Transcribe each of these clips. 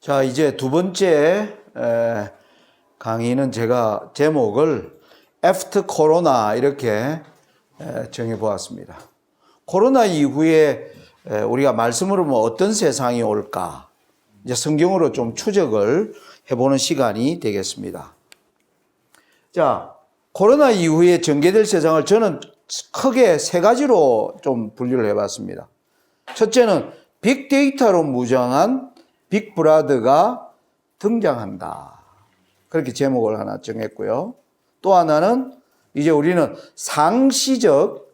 자, 이제 두 번째 강의는 제가 제목을 After Corona 이렇게 정해보았습니다. 코로나 이후에 우리가 말씀으로 보면 어떤 세상이 올까? 이제 성경으로 좀 추적을 해보는 시간이 되겠습니다. 자, 코로나 이후에 전개될 세상을 저는 크게 세 가지로 좀 분류를 해봤습니다. 첫째는 빅데이터로 무장한 빅브라더가 등장한다. 그렇게 제목을 하나 정했고요. 또 하나는 이제 우리는 상시적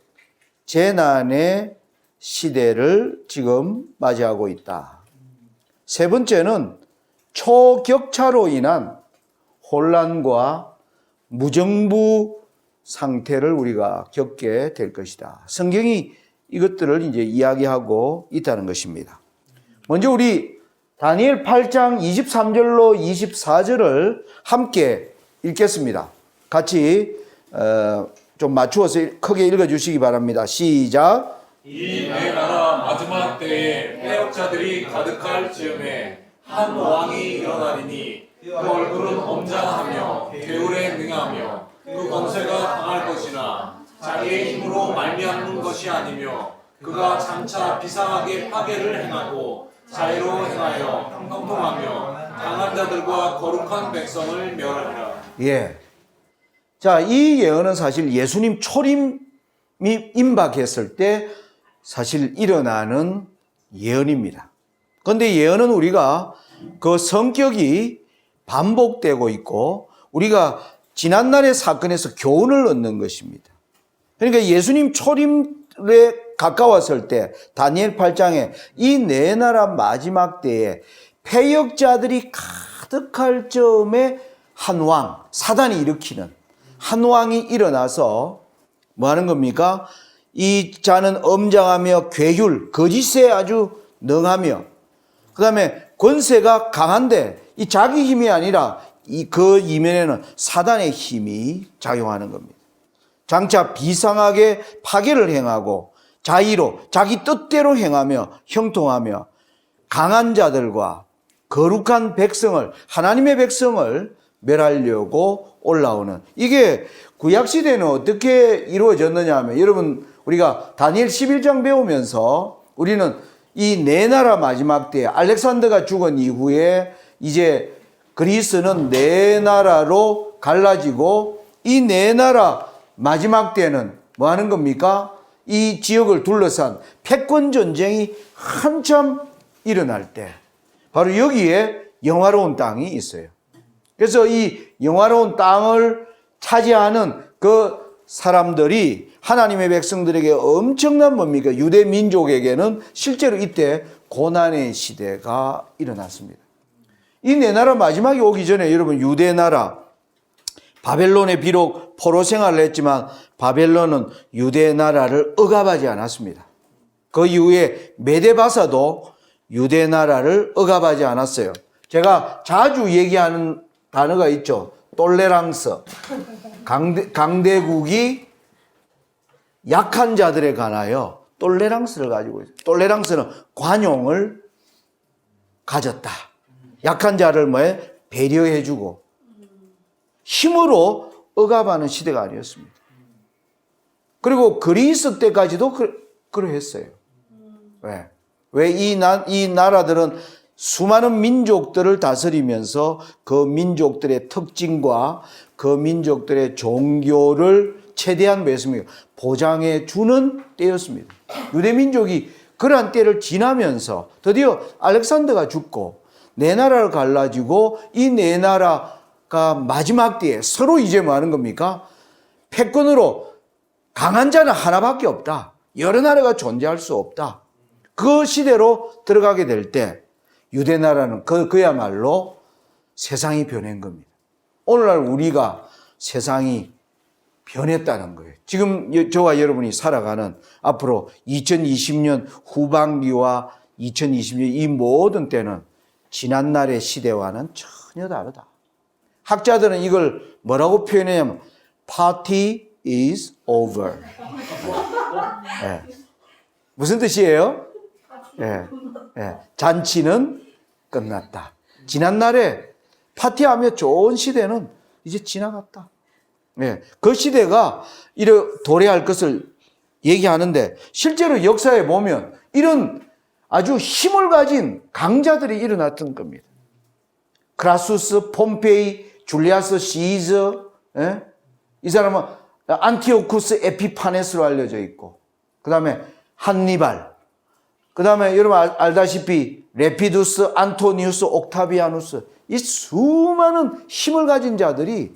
재난의 시대를 지금 맞이하고 있다. 세 번째는 초격차로 인한 혼란과 무정부 상태를 우리가 겪게 될 것이다. 성경이 이것들을 이제 이야기하고 있다는 것입니다. 먼저 우리 다니엘 8장 23절로 24절을 함께 읽겠습니다. 같이 좀 맞추어서 크게 읽어주시기 바랍니다. 시작. 이 내 나라 마지막 때에 패역자들이 가득할 즈음에 한 왕이 일어나리니 그 얼굴은 엄장하며 괴울에 능하며 그 권세가 강할 것이나 자기의 힘으로 말미암는 것이 아니며 그가 장차 비상하게 파괴를 행하고 자유로 행하여 형통하며 강한 자들과 거룩한 백성을 멸하리라. 예. 자, 이 예언은 사실 예수님 초림이 임박했을 때 사실 일어나는 예언입니다. 그런데 예언은 우리가 그 성격이 반복되고 있고 우리가 지난날의 사건에서 교훈을 얻는 것입니다. 그러니까 예수님 초림에 가까웠을 때 다니엘 8장에 이 내 나라 마지막 때에 패역자들이 가득할 즈음에 한 왕, 사단이 일으키는 한 왕이 일어나서 뭐 하는 겁니까? 이 자는 엄장하며 괴율, 거짓에 아주 능하며 그 다음에 권세가 강한데 이 자기 힘이 아니라 그 이면에는 사단의 힘이 작용하는 겁니다. 장차 비상하게 파괴를 행하고 자의로 자기 뜻대로 행하며 형통하며 강한 자들과 거룩한 백성을 하나님의 백성을 멸하려고 올라오는 이게 구약시대는 어떻게 이루어졌느냐 하면 여러분 우리가 다니엘 11장 배우면서 우리는 이 네 나라 마지막 때에 알렉산더가 죽은 이후에 이제 그리스는 네 나라로 갈라지고 이 네 나라 마지막 때는 뭐 하는 겁니까? 이 지역을 둘러싼 패권 전쟁이 한참 일어날 때 바로 여기에 영화로운 땅이 있어요. 그래서 이 영화로운 땅을 차지하는 그 사람들이 하나님의 백성들에게 엄청난 뭡니까? 유대 민족에게는 실제로 이때 고난의 시대가 일어났습니다. 이 네 나라 마지막에 오기 전에 여러분 유대 나라 바벨론에 비록 포로 생활을 했지만 바벨론은 유대 나라를 억압하지 않았습니다. 그 이후에 메데바사도 유대 나라를 억압하지 않았어요. 제가 자주 얘기하는 단어가 있죠. 톨레랑스. 강대국이 약한 자들에 관하여 톨레랑스를 가지고 있어요. 톨레랑스는 관용을 가졌다. 약한 자를 배려해주고 힘으로 억압하는 시대가 아니었습니다. 그리고 그리스 때까지도 그러했어요. 왜 이 나라들은 수많은 민족들을 다스리면서 그 민족들의 특징과 그 민족들의 종교를 최대한 보장해 주는 때였습니다. 유대 민족이 그러한 때를 지나면서 드디어 알렉산더가 죽고 네 나라를 갈라지고 이 네 나라가 마지막 때에 서로 이제 뭐 하는 겁니까? 패권으로 강한 자는 하나밖에 없다. 여러 나라가 존재할 수 없다. 그 시대로 들어가게 될 때 유대 나라는 그야말로 세상이 변한 겁니다. 오늘날 우리가 세상이 변했다는 거예요. 지금 저와 여러분이 살아가는 앞으로 2020년 후반기와 2020년 이 모든 때는 지난날의 시대와는 전혀 다르다. 학자들은 이걸 뭐라고 표현하냐면 Party is over. 네. 무슨 뜻이에요? 네. 네. 잔치는 끝났다. 지난날에 파티하며 좋은 시대는 이제 지나갔다. 네, 그 시대가 도래할 것을 얘기하는데 실제로 역사에 보면 이런 아주 힘을 가진 강자들이 일어났던 겁니다. 크라수스, 폼페이, 줄리아스 시저, 예? 이 사람은 안티오쿠스 에피파네스로 알려져 있고, 그 다음에 한니발, 그 다음에 여러분 알다시피 레피두스, 안토니우스, 옥타비아누스, 이 수많은 힘을 가진 자들이,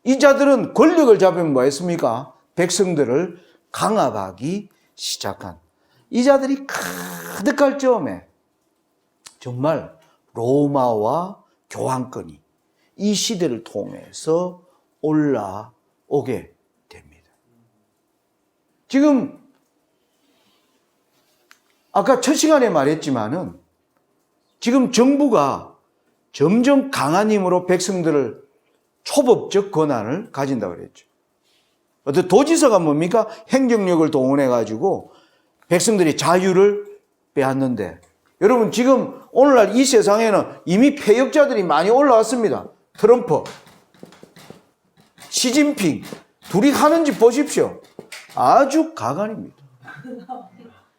이 자들은 권력을 잡으면 뭐 했습니까? 백성들을 강압하기 시작한, 이 자들이 가득할 즈음에 정말 로마와 교황권이 이 시대를 통해서 올라오게 됩니다. 지금 아까 첫 시간에 말했지만은 지금 정부가 점점 강한 힘으로 백성들을 초법적 권한을 가진다고 그랬죠. 어떤 도지사가 뭡니까? 행정력을 동원해 가지고 백성들이 자유를 빼앗는데, 여러분 지금 오늘날 이 세상에는 이미 패역자들이 많이 올라왔습니다. 트럼프, 시진핑 둘이 하는 짓 보십시오. 아주 가관입니다.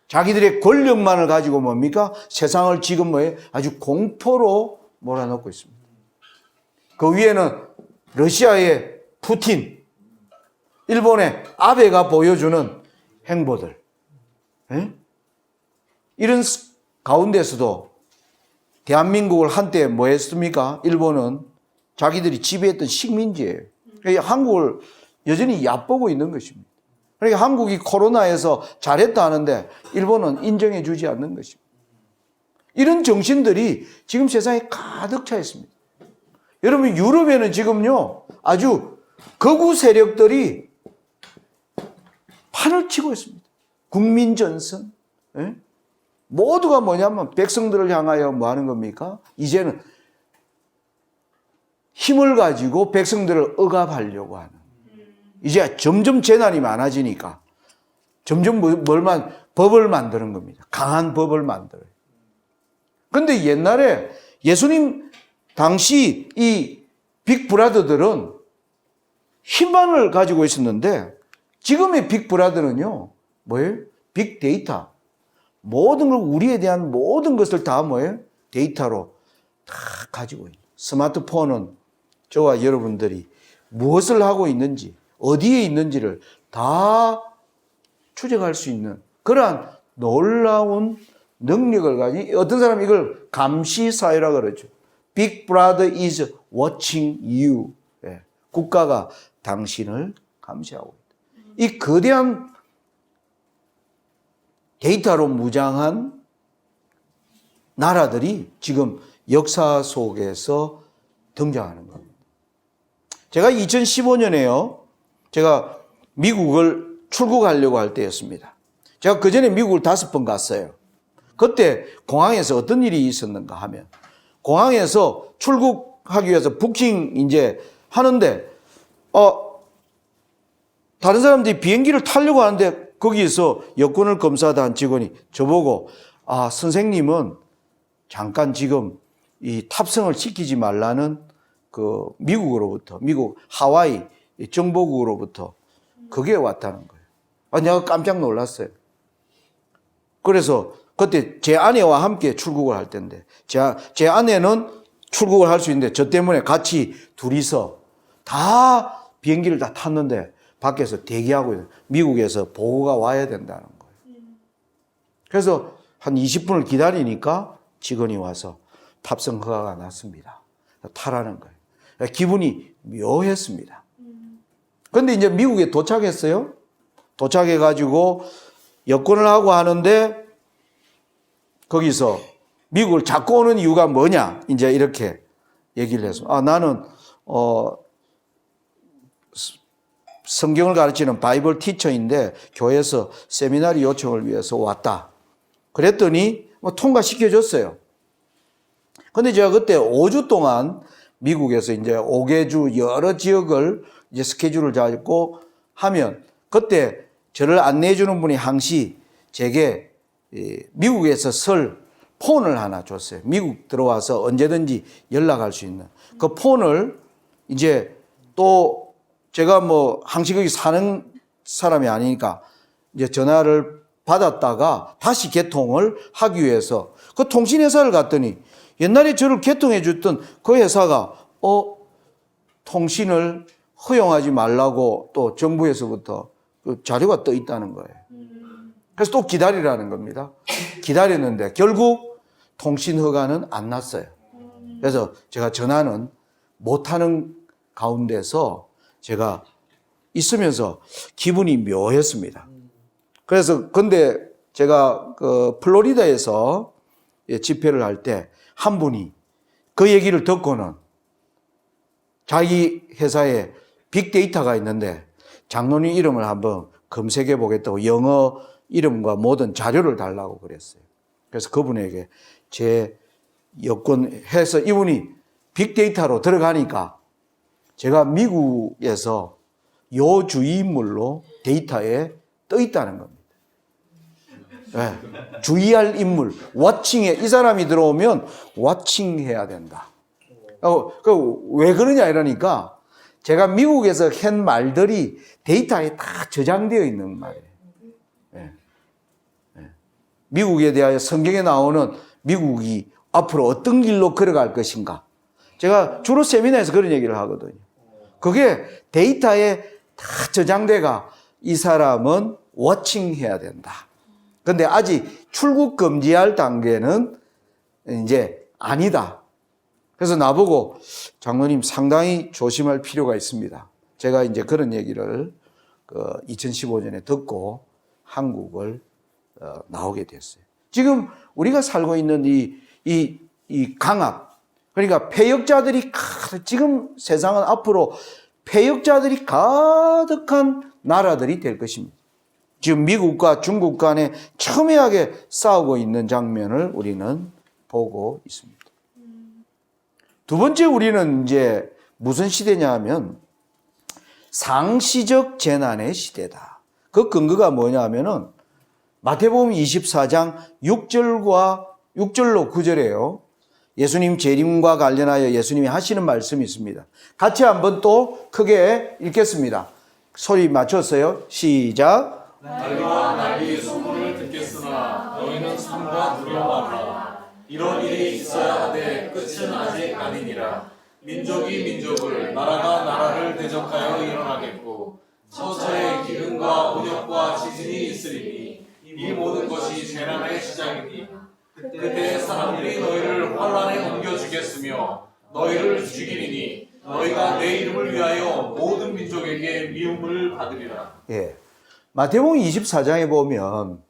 자기들의 권력만을 가지고 뭡니까? 세상을 지금 아주 공포로 몰아넣고 있습니다. 그 위에는 러시아의 푸틴, 일본의 아베가 보여주는 행보들, 이런 가운데서도 대한민국을 한때 뭐 했습니까? 일본은 자기들이 지배했던 식민지예요. 그러니까 한국을 여전히 얕보고 있는 것입니다. 그러니까 한국이 코로나에서 잘했다 하는데 일본은 인정해 주지 않는 것입니다. 이런 정신들이 지금 세상에 가득 차 있습니다. 여러분 유럽에는 지금요 아주 극우 세력들이 판을 치고 있습니다. 국민전선. 모두가 뭐냐면 백성들을 향하여 뭐 하는 겁니까? 이제는 힘을 가지고 백성들을 억압하려고 하는. 이제 점점 재난이 많아지니까 점점 법을 만드는 겁니다. 강한 법을 만들어요. 그런데 옛날에 예수님 당시 이 빅브라더들은 힘만을 가지고 있었는데 지금의 빅브라더는요 뭐예요? 빅데이터. 모든 걸, 우리에 대한 모든 것을 다 뭐예요? 데이터로 다 가지고 있는. 스마트폰은 저와 여러분들이 무엇을 하고 있는지, 어디에 있는지를 다 추적할 수 있는 그러한 놀라운 능력을 가진, 어떤 사람이 이걸 감시사회라고 그러죠. Big Brother is watching you. 예, 국가가 당신을 감시하고 있다. 이 거대한 데이터로 무장한 나라들이 지금 역사 속에서 등장하는 겁니다. 제가 2015년에요. 제가 미국을 출국하려고 할 때였습니다. 제가 그 전에 미국을 5번 갔어요. 그때 공항에서 어떤 일이 있었는가 하면 공항에서 출국하기 위해서 부킹 이제 하는데 다른 사람들이 비행기를 타려고 하는데 거기서 여권을 검사한 직원이 저보고 선생님은 잠깐 지금 이 탑승을 시키지 말라는 그 미국으로부터 미국 하와이 정보국으로부터 그게 왔다는 거예요. 내가 깜짝 놀랐어요. 그래서 그때 제 아내와 함께 출국을 할 텐데 제 아내는 출국을 할 수 있는데 저 때문에 같이 둘이서 다 비행기를 다 탔는데 밖에서 대기하고 있는, 미국에서 보고가 와야 된다는 거예요. 그래서 한 20분을 기다리니까 직원이 와서 탑승 허가가 났습니다. 타라는 거예요. 기분이 묘했습니다. 그런데 이제 미국에 도착했어요. 도착해가지고 여권을 하고 하는데 거기서 미국을 자꾸 오는 이유가 뭐냐 이제 이렇게 얘기를 해서 나는 성경을 가르치는 바이블 티처인데 교회에서 세미나리 요청을 위해서 왔다. 그랬더니 통과시켜줬어요. 근데 제가 그때 5주 동안 미국에서 이제 5개주 여러 지역을 이제 스케줄을 잡고 하면 그때 저를 안내해 주는 분이 항시 제게 미국에서 설 폰을 하나 줬어요. 미국 들어와서 언제든지 연락할 수 있는. 그 폰을 이제 또 제가 뭐 항상 거기 사는 사람이 아니니까 이제 전화를 받았다가 다시 개통을 하기 위해서 그 통신회사를 갔더니 옛날에 저를 개통해 줬던 그 회사가 통신을 허용하지 말라고 또 정부에서부터 그 자료가 떠 있다는 거예요. 그래서 또 기다리라는 겁니다. 기다렸는데 결국 통신 허가는 안 났어요. 그래서 제가 전화는 못하는 가운데서 제가 있으면서 기분이 묘했습니다. 그래서 근데 제가 그 플로리다에서 집회를 할 때 한 분이 그 얘기를 듣고는 자기 회사에 빅데이터가 있는데 장로님 이름을 한번 검색해 보겠다고 영어 이름과 모든 자료를 달라고 그랬어요. 그래서 그분에게 제 여권 해서 이분이 빅데이터로 들어가니까 제가 미국에서 요주인물로 데이터에 떠 있다는 겁니다. 네. 주의할 인물, 워칭해. 이 사람이 들어오면 워칭해야 된다. 왜 그러냐 이러니까 제가 미국에서 한 말들이 데이터에 다 저장되어 있는 말이에요. 네. 네. 미국에 대하여 성경에 나오는 미국이 앞으로 어떤 길로 걸어갈 것인가. 제가 주로 세미나에서 그런 얘기를 하거든요. 그게 데이터에 다 저장돼가 이 사람은 워칭해야 된다. 근데 아직 출국 금지할 단계는 이제 아니다. 그래서 나보고 장로님 상당히 조심할 필요가 있습니다. 제가 이제 그런 얘기를 2015년에 듣고 한국을 나오게 됐어요. 지금 우리가 살고 있는 이 강압, 그러니까 폐역자들이 지금 세상은 앞으로 폐역자들이 가득한 나라들이 될 것입니다. 지금 미국과 중국 간에 첨예하게 싸우고 있는 장면을 우리는 보고 있습니다. 두 번째 우리는 이제 무슨 시대냐 하면 상시적 재난의 시대다. 그 근거가 뭐냐 하면은 마태복음 24장 6절로 9절에요. 예수님 재림과 관련하여 예수님이 하시는 말씀이 있습니다. 같이 한번 또 크게 읽겠습니다. 소리 맞췄어요. 시작. 난리와 난리의 소문을 듣겠으나 너희는 삼가 두려워하라. 이런 일이 있어야 하되 끝은 아직 아니니라. 민족이 민족을, 나라가 나라를 대적하여 일어나겠고 처처에 기근과 온역과 지진이 있으리니 이 모든 것이 재난의 시작이니 그때 사람들이 너희를 환란에 옮겨주겠으며 너희를 죽이리니 너희가 내 이름을 위하여 모든 민족에게 미움을 받으리라. 예. 마태복음 24장에 보면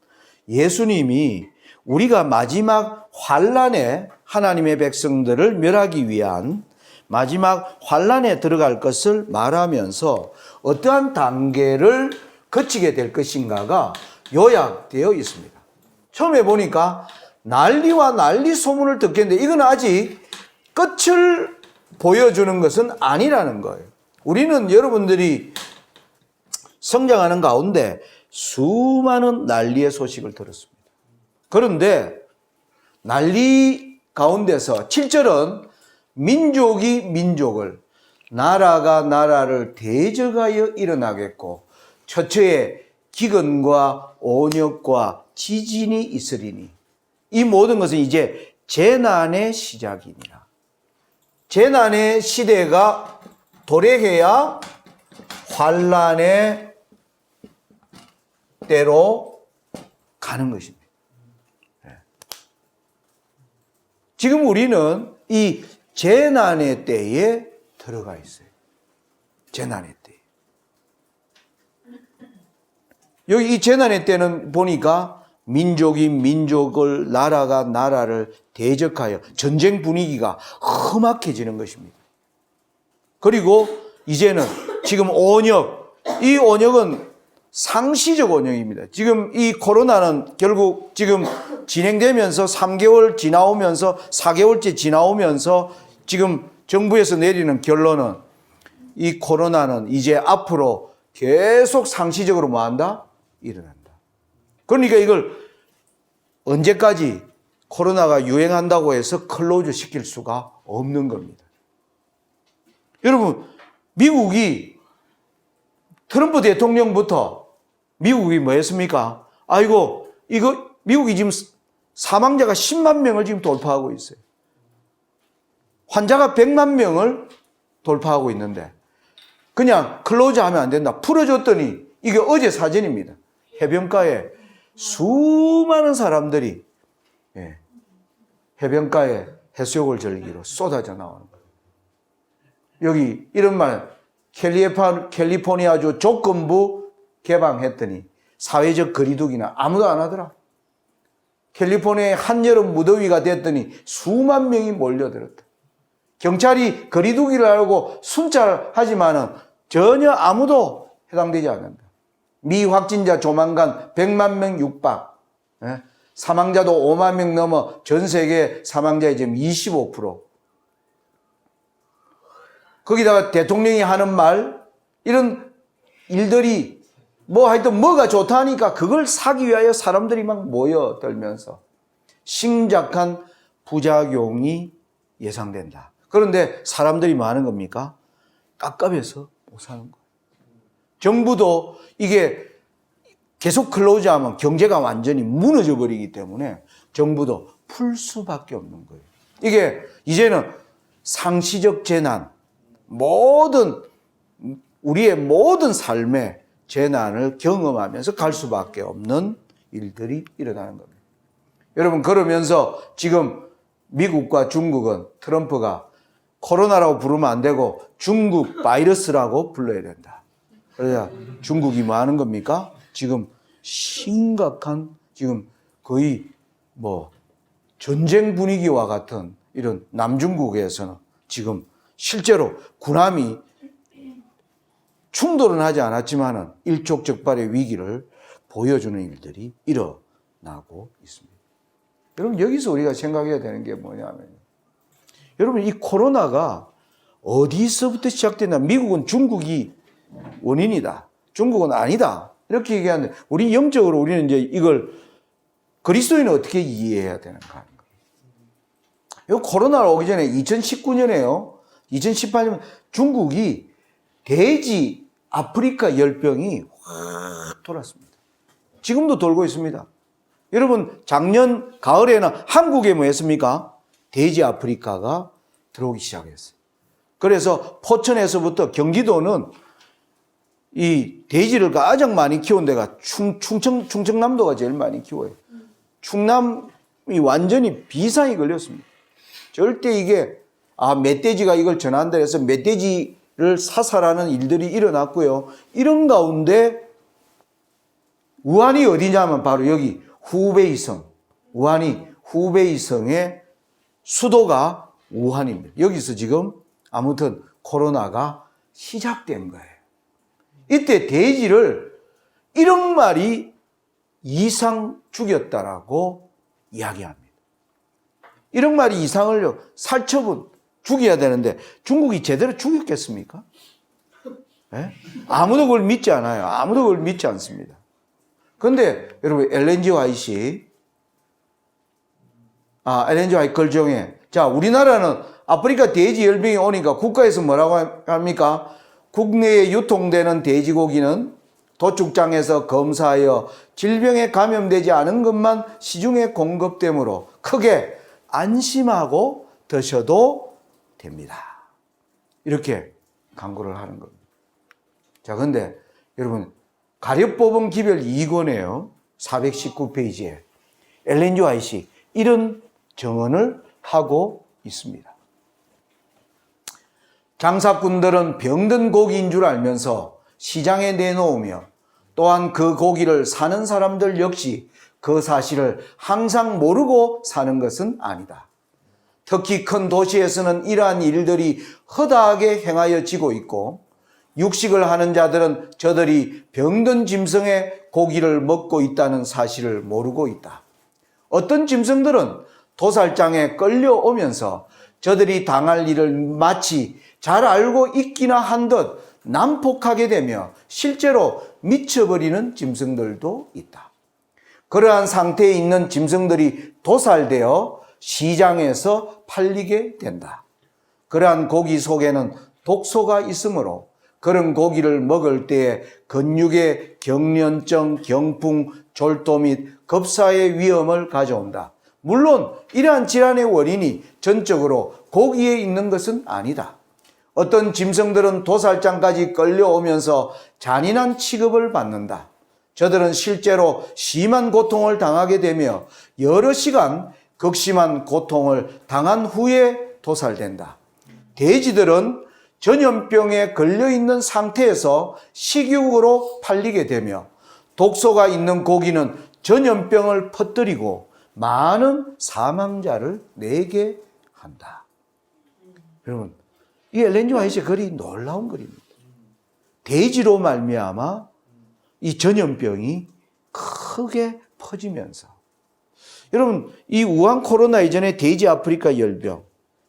예수님이 우리가 마지막 환란에 하나님의 백성들을 멸하기 위한 마지막 환란에 들어갈 것을 말하면서 어떠한 단계를 거치게 될 것인가가 요약되어 있습니다. 처음에 보니까 난리와 난리 소문을 듣겠는데 이건 아직 끝을 보여주는 것은 아니라는 거예요. 우리는 여러분들이 성장하는 가운데 수많은 난리의 소식을 들었습니다. 그런데 난리 가운데서 7절은 민족이 민족을, 나라가 나라를 대적하여 일어나겠고 처처에 기근과 온역과 지진이 있으리니 이 모든 것은 이제 재난의 시작이니라. 재난의 시대가 도래해야 환란의 때로 가는 것입니다. 지금 우리는 이 재난의 때에 들어가 있어요. 재난의 때. 여기 이 재난의 때는 보니까 민족이 민족을, 나라가 나라를 대적하여 전쟁 분위기가 험악해지는 것입니다. 그리고 이제는 지금 온역, 이 온역은 상시적 온역입니다. 지금 이 코로나는 결국 지금 진행되면서 3개월 지나오면서 4개월째 지나오면서 지금 정부에서 내리는 결론은 이 코로나는 이제 앞으로 계속 상시적으로 뭐 한다? 일어난다. 그러니까 이걸 언제까지 코로나가 유행한다고 해서 클로즈 시킬 수가 없는 겁니다. 여러분, 미국이 트럼프 대통령부터 미국이 뭐 했습니까? 아이고, 미국이 지금 사망자가 10만 명을 지금 돌파하고 있어요. 환자가 100만 명을 돌파하고 있는데 그냥 클로즈 하면 안 된다. 풀어줬더니 이게 어제 사진입니다. 해변가에 수많은 사람들이 해변가에 해수욕을 즐기러 쏟아져 나오는 거예요. 여기 이런 말, 캘리포니아주 조건부 개방했더니 사회적 거리두기나 아무도 안 하더라. 캘리포니아의 한여름 무더위가 됐더니 수만 명이 몰려들었다. 경찰이 거리두기를 하려고 순찰하지만은 전혀 아무도 해당되지 않는다. 미 확진자 조만간 100만 명 육박. 사망자도 5만 명 넘어 전 세계 사망자의 지금 25%. 거기다가 대통령이 하는 말, 이런 일들이 뭐 하여튼 뭐가 좋다 하니까 그걸 사기 위하여 사람들이 막 모여들면서 심각한 부작용이 예상된다. 그런데 사람들이 뭐 하는 겁니까? 깝깝해서 못 사는 거예요. 정부도 이게 계속 클로즈하면 경제가 완전히 무너져 버리기 때문에 정부도 풀 수밖에 없는 거예요. 이게 이제는 상시적 재난, 우리의 모든 삶의 재난을 경험하면서 갈 수밖에 없는 일들이 일어나는 겁니다. 여러분, 그러면서 지금 미국과 중국은 트럼프가 코로나라고 부르면 안 되고 중국 바이러스라고 불러야 된다. 그래야 중국이 뭐 하는 겁니까? 지금 심각한, 지금 거의 뭐 전쟁 분위기와 같은 이런 남중국에서는 지금 실제로 군함이 충돌은 하지 않았지만은 일촉즉발의 위기를 보여주는 일들이 일어나고 있습니다. 여러분, 여기서 우리가 생각해야 되는 게 뭐냐면, 여러분, 이 코로나가 어디서부터 시작됐나? 미국은 중국이 원인이다. 중국은 아니다. 이렇게 얘기하는데, 우리 영적으로 우리는 이제 이걸 그리스도인은 어떻게 이해해야 되는가 하는 거예요. 이 코로나가 오기 전에 2019년에요. 2018년 중국이 돼지 아프리카 열병이 확 돌았습니다. 지금도 돌고 있습니다. 여러분, 작년 가을에는 한국에 뭐 했습니까? 돼지 아프리카가 들어오기 시작했어요. 그래서 포천에서부터 경기도는 이 돼지를 가장 많이 키운 데가 충청남도가 제일 많이 키워요. 충남이 완전히 비상이 걸렸습니다. 절대 이게 멧돼지가 이걸 전한다 해서 멧돼지를 사살하는 일들이 일어났고요. 이런 가운데 우한이 어디냐면 바로 여기 후베이성. 우한이 후베이성의 수도가 우한입니다. 여기서 지금 아무튼 코로나가 시작된 거예요. 이때 돼지를 1억 마리 이상 죽였다라고 이야기합니다. 1억 마리 이상을요, 살처분 죽여야 되는데 중국이 제대로 죽였겠습니까? 네? 아무도 그걸 믿지 않아요. 아무도 그걸 믿지 않습니다. 그런데 여러분, 엘렌지 화이트 걸정에, 자, 우리나라는 아프리카 돼지 열병이 오니까 국가에서 뭐라고 합니까? 국내에 유통되는 돼지고기는 도축장에서 검사하여 질병에 감염되지 않은 것만 시중에 공급되므로 크게 안심하고 드셔도 됩니다. 이렇게 광고를 하는 겁니다. 자, 근데 여러분, 가려뽑은 기별 2권에요. 419페이지에 엘렌 화이트 이런 정언을 하고 있습니다. 장사꾼들은 병든 고기인 줄 알면서 시장에 내놓으며 또한 그 고기를 사는 사람들 역시 그 사실을 항상 모르고 사는 것은 아니다. 특히 큰 도시에서는 이러한 일들이 허다하게 행하여지고 있고 육식을 하는 자들은 저들이 병든 짐승의 고기를 먹고 있다는 사실을 모르고 있다. 어떤 짐승들은 도살장에 끌려오면서 저들이 당할 일을 마치 잘 알고 있기나 한 듯 난폭하게 되며 실제로 미쳐버리는 짐승들도 있다. 그러한 상태에 있는 짐승들이 도살되어 시장에서 팔리게 된다. 그러한 고기 속에는 독소가 있으므로 그런 고기를 먹을 때에 근육의 경련증, 경풍, 졸도 및 급사의 위험을 가져온다. 물론 이러한 질환의 원인이 전적으로 고기에 있는 것은 아니다. 어떤 짐승들은 도살장까지 끌려오면서 잔인한 취급을 받는다. 저들은 실제로 심한 고통을 당하게 되며 여러 시간 극심한 고통을 당한 후에 도살된다. 돼지들은 전염병에 걸려있는 상태에서 식육으로 팔리게 되며 독소가 있는 고기는 전염병을 퍼뜨리고 많은 사망자를 내게 한다. 여러분, 이 엘렌 G. 화이트의 글이 놀라운 글입니다. 돼지로 말미암아 이 전염병이 크게 퍼지면서 여러분, 이 우한 코로나 이전에 돼지 아프리카 열병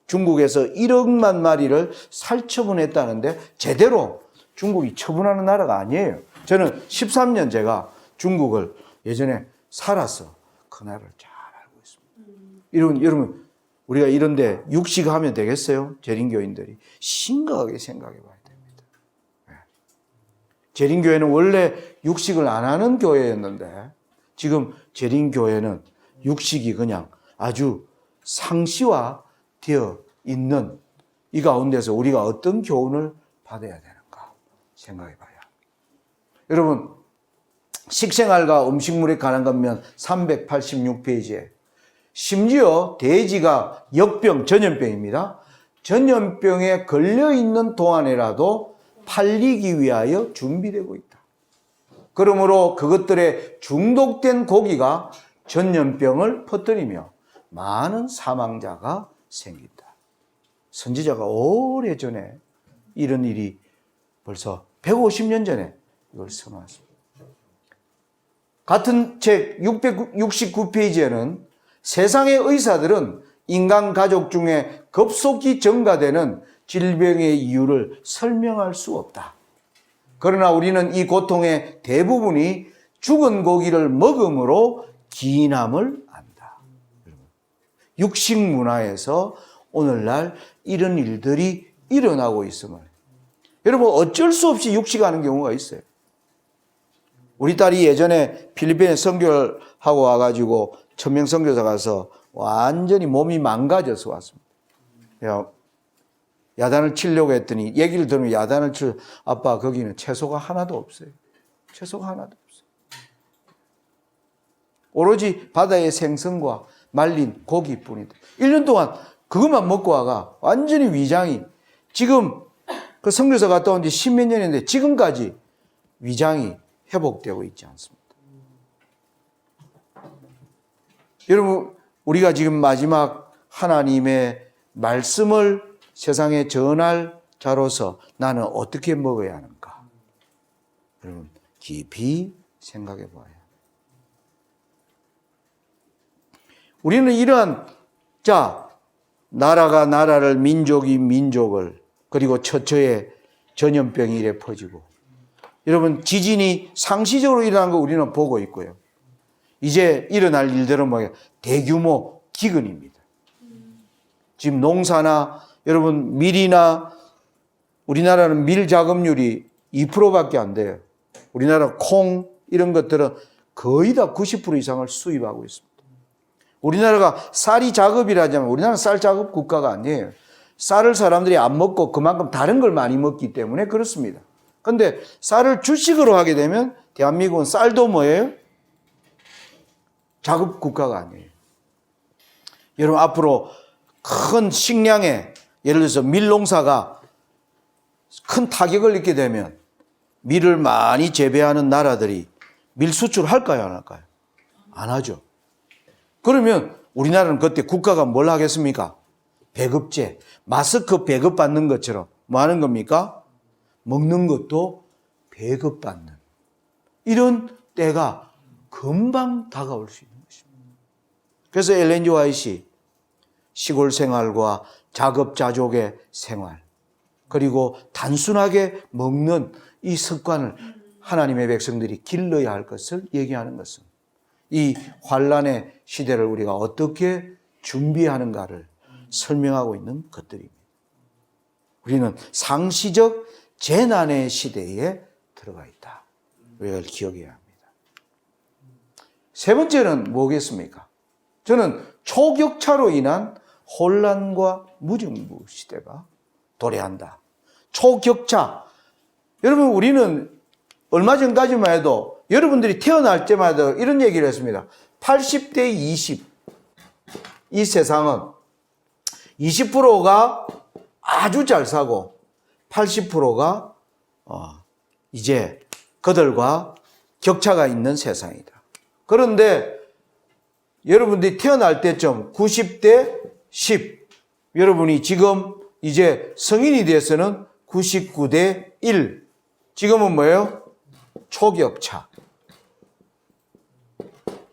중국에서 1억만 마리를 살처분했다는데 제대로 중국이 처분하는 나라가 아니에요. 저는 13년 제가 중국을 예전에 살아서 그 나라를 잘 알고 있습니다. 여러분 우리가 이런데 육식하면 되겠어요? 재림교인들이 심각하게 생각해 봐야 됩니다. 재림교회는 원래 육식을 안 하는 교회였는데 지금 재림교회는 육식이 그냥 아주 상시화 되어 있는 이 가운데서 우리가 어떤 교훈을 받아야 되는가 생각해 봐야 합니다. 여러분, 식생활과 음식물에 관한 것면 386페이지에 심지어 돼지가 역병, 전염병입니다. 전염병에 걸려있는 동안에라도 팔리기 위하여 준비되고 있다. 그러므로 그것들의 중독된 고기가 전염병을 퍼뜨리며 많은 사망자가 생긴다. 선지자가 오래전에 이런 일이 벌써 150년 전에 이걸 선언했습니다. 같은 책 669페이지에는 세상의 의사들은 인간 가족 중에 급속히 증가되는 질병의 이유를 설명할 수 없다. 그러나 우리는 이 고통의 대부분이 죽은 고기를 먹음으로 기인함을 안다. 육식 문화에서 오늘날 이런 일들이 일어나고 있음을 여러분 어쩔 수 없이 육식하는 경우가 있어요. 우리 딸이 예전에 필리핀에 선교를 하고 와가지고 천명 선교사 가서 완전히 몸이 망가져서 왔습니다. 야단을 치려고 했더니 얘기를 들으면 야단을 아빠 거기는 채소가 하나도 없어요. 채소가 하나도 없어요. 오로지 바다의 생선과 말린 고기뿐이다. 1년 동안 그것만 먹고 와가 완전히 위장이 지금 그 선교사 갔다 온 지 10몇 년인데 지금까지 위장이 회복되고 있지 않습니다. 여러분, 우리가 지금 마지막 하나님의 말씀을 세상에 전할 자로서 나는 어떻게 먹어야 하는가? 여러분, 깊이 생각해 봐야 합니다. 우리는 이러한, 나라가 나라를, 민족이 민족을, 그리고 처처에 전염병이 이래 퍼지고, 여러분, 지진이 상시적으로 일어나는 거 우리는 보고 있고요. 이제 일어날 일들은 뭐예요? 대규모 기근입니다. 지금 농사나 여러분 밀이나 우리나라는 밀 자급률이 2%밖에 안 돼요. 우리나라 콩 이런 것들은 거의 다 90% 이상을 수입하고 있습니다. 우리나라가 쌀이 자급이라자면 우리나라는 쌀 자급 국가가 아니에요. 쌀을 사람들이 안 먹고 그만큼 다른 걸 많이 먹기 때문에 그렇습니다. 그런데 쌀을 주식으로 하게 되면 대한민국은 쌀도 뭐예요? 자급 국가가 아니에요. 여러분 앞으로 큰 식량에 예를 들어서 밀 농사가 큰 타격을 입게 되면 밀을 많이 재배하는 나라들이 밀 수출을 할까요? 안 할까요? 안 하죠. 그러면 우리나라는 그때 국가가 뭘 하겠습니까? 배급제, 마스크 배급받는 것처럼 뭐 하는 겁니까? 먹는 것도 배급받는 이런 때가 금방 다가올 수 있는 것입니다. 그래서 엘렌 G. 화이트이 시골 생활과 자급자족의 생활 그리고 단순하게 먹는 이 습관을 하나님의 백성들이 길러야 할 것을 얘기하는 것은 이 환란의 시대를 우리가 어떻게 준비하는가를 설명하고 있는 것들입니다. 우리는 상시적 재난의 시대에 들어가 있다. 우리가 기억해야 합니다. 세 번째는 뭐겠습니까? 저는 초격차로 인한 혼란과 무정부 시대가 도래한다. 초격차. 여러분, 우리는 얼마 전까지만 해도 여러분들이 태어날 때마다 이런 얘기를 했습니다. 80대 20. 이 세상은 20%가 아주 잘 사고 80%가 이제 그들과 격차가 있는 세상이다. 그런데 여러분들이 태어날 때쯤 90대 10. 여러분이 지금 이제 성인이 돼서는 99대 1. 지금은 뭐예요? 초격차.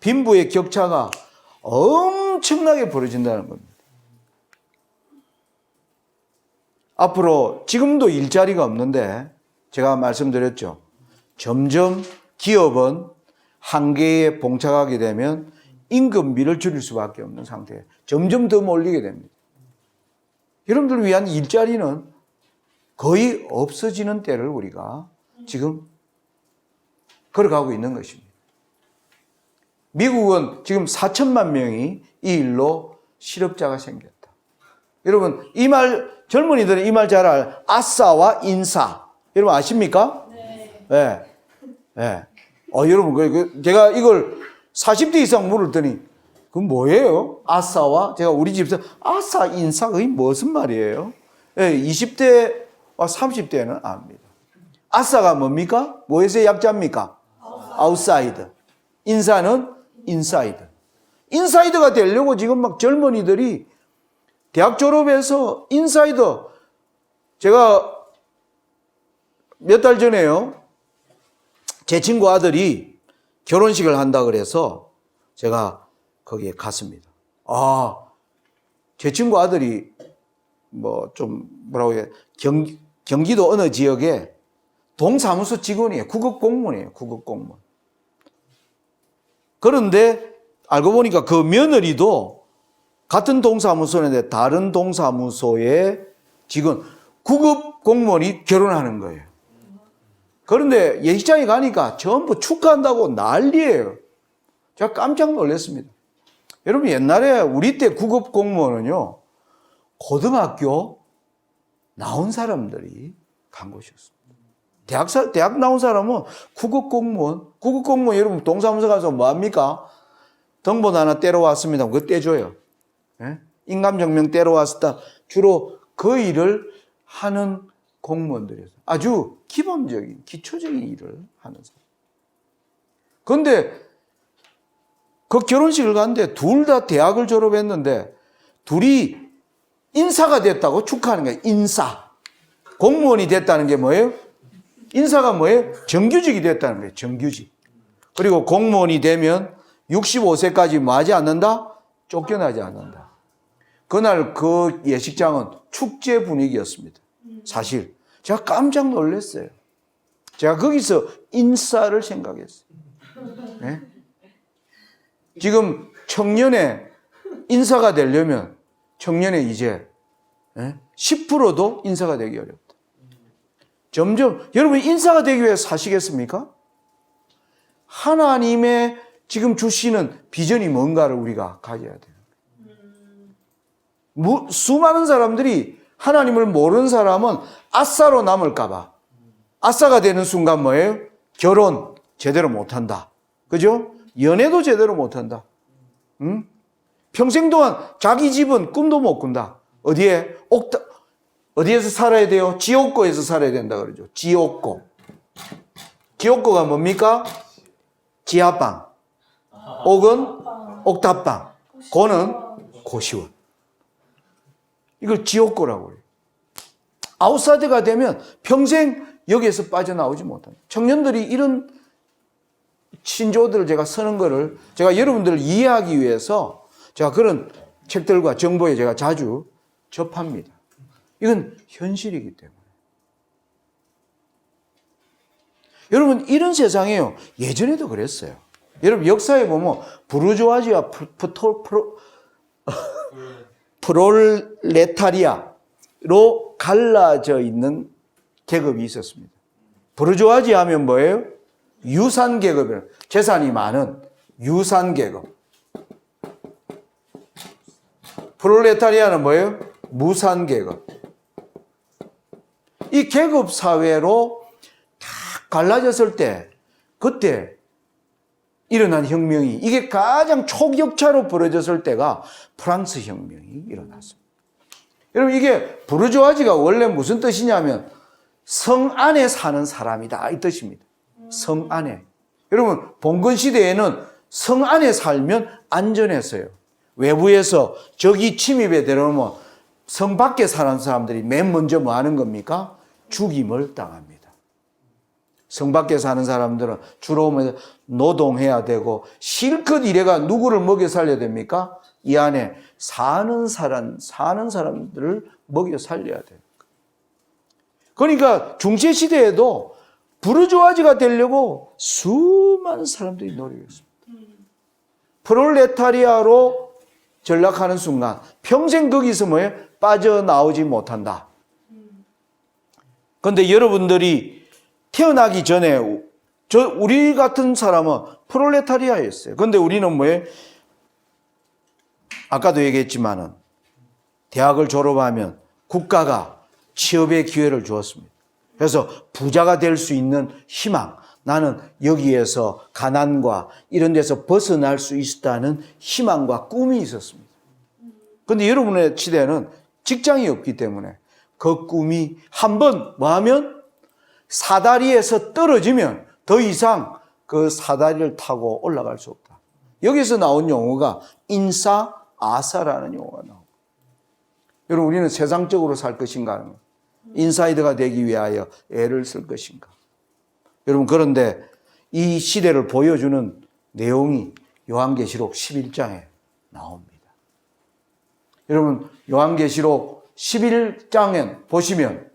빈부의 격차가 엄청나게 벌어진다는 겁니다. 앞으로 지금도 일자리가 없는데 제가 말씀드렸죠. 점점 기업은 한계에 봉착하게 되면 임금비를 줄일 수밖에 없는 상태에 점점 더 몰리게 됩니다. 여러분들을 위한 일자리는 거의 없어지는 때를 우리가 지금 걸어가고 있는 것입니다. 미국은 지금 4천만 명이 이 일로 실업자가 생겼다. 여러분, 이 말, 젊은이들은 이 말 잘 알, 아싸와 인싸. 여러분 아십니까? 네. 네. 네. 여러분, 제가 이걸 40대 이상 물었더니, 그건 뭐예요? 아싸와, 제가 우리 집에서 아싸, 인싸, 그게 무슨 말이에요? 네, 20대와 30대는 압니다. 아싸가 뭡니까? 뭐에서의 약자입니까? 아웃사이드. 인싸는 인사이드. 인사이드가 되려고 지금 막 젊은이들이 대학 졸업해서 인사이더, 제가 몇 달 전에요, 제 친구 아들이 결혼식을 한다 그래서 제가 거기에 갔습니다. 제 친구 아들이 경기도 어느 지역에 동사무소 직원이에요. 구급공무원이에요. 구급공무원. 그런데 알고 보니까 그 며느리도 같은 동사무소인데 다른 동사무소의 직원, 구급 공무원이 결혼하는 거예요. 그런데 예식장에 가니까 전부 축하한다고 난리예요. 제가 깜짝 놀랐습니다. 여러분, 옛날에 우리 때 구급 공무원은요, 고등학교 나온 사람들이 간 곳이었습니다. 대학 나온 사람은 구급 공무원 여러분 동사무소 가서 뭐 합니까? 등본 하나 떼러 왔습니다. 그거 떼줘요. 예? 인감증명 떼러 왔다. 주로 그 일을 하는 공무원들이었어요. 아주 기본적인, 기초적인 일을 하는 사람. 그런데 그 결혼식을 갔는데 둘 다 대학을 졸업했는데 둘이 인사가 됐다고 축하하는 거예요. 인사. 공무원이 됐다는 게 뭐예요? 인사가 뭐예요? 정규직이 됐다는 거예요. 정규직. 그리고 공무원이 되면 65세까지 뭐 하지 않는다? 쫓겨나지 않는다. 그날 그 예식장은 축제 분위기였습니다. 사실 제가 깜짝 놀랐어요. 제가 거기서 인사를 생각했어요. 네? 지금 청년의 인사가 되려면 청년의 이제 10%도 인사가 되기 어렵다. 점점 여러분 인사가 되기 위해서 사시겠습니까? 하나님의 지금 주시는 비전이 뭔가를 우리가 가져야 돼요. 수많은 사람들이 하나님을 모르는 사람은 아싸로 남을까 봐. 아싸가 되는 순간 뭐예요? 결혼 제대로 못한다. 그죠? 연애도 제대로 못한다. 응? 평생 동안 자기 집은 꿈도 못 꾼다. 어디에서 살아야 돼요? 지옥고에서 살아야 된다 그러죠. 지옥고. 지옥고가 뭡니까? 지하방. 옥은 옥탑방. 고는 고시원. 이걸 지옥고라고 해요. 아웃사이드가 되면 평생 여기에서 빠져나오지 못합니다. 청년들이 이런 신조어들을 제가 쓰는 거를 제가 여러분들을 이해하기 위해서 제가 그런 책들과 정보에 제가 자주 접합니다. 이건 현실이기 때문에. 여러분, 이런 세상에요. 예전에도 그랬어요. 여러분 역사에 보면 부르주아지와 프롤레타리아로 갈라져 있는 계급이 있었습니다. 부르주아지 하면 뭐예요? 유산 계급이에요. 재산이 많은 유산 계급. 프롤레타리아는 뭐예요? 무산 계급. 이 계급 사회로 다 갈라졌을 때 그때 일어난 혁명이 이게 가장 초격차로 벌어졌을 때가 프랑스 혁명이 일어났습니다. 여러분 이게 부르주아지가 원래 무슨 뜻이냐면 성 안에 사는 사람이다 이 뜻입니다. 성 안에. 여러분 봉건 시대에는 성 안에 살면 안전했어요. 외부에서 적이 침입에 들어오면 성 밖에 사는 사람들이 맨 먼저 뭐 하는 겁니까? 죽임을 당합니다. 성 밖에 사는 사람들은 주로 오면서 노동해야 되고 실컷 이래가 누구를 먹여 살려야 됩니까? 이 안에 사는 사람들을 먹여 살려야 돼요. 그러니까 중세시대에도 부르주아지가 되려고 수많은 사람들이 노력했습니다. 프롤레타리아로 전락하는 순간 평생 거기서 뭐예요? 빠져나오지 못한다. 그런데 여러분들이 태어나기 전에 우리 같은 사람은 프롤레타리아였어요. 그런데 우리는 뭐예요? 아까도 얘기했지만은 대학을 졸업하면 국가가 취업의 기회를 주었습니다. 그래서 부자가 될 수 있는 희망, 나는 여기에서 가난과 이런 데서 벗어날 수 있다는 희망과 꿈이 있었습니다. 그런데 여러분의 시대는 직장이 없기 때문에 그 꿈이 한번 뭐하면 사다리에서 떨어지면 더 이상 그 사다리를 타고 올라갈 수 없다. 여기서 나온 용어가 인사아사라는 용어가 나옵니다. 여러분 우리는 세상적으로 살 것인가 하는 거예요. 인사이드가 되기 위하여 애를 쓸 것인가. 여러분 그런데 이 시대를 보여주는 내용이 요한계시록 11장에 나옵니다. 여러분 요한계시록 11장에 보시면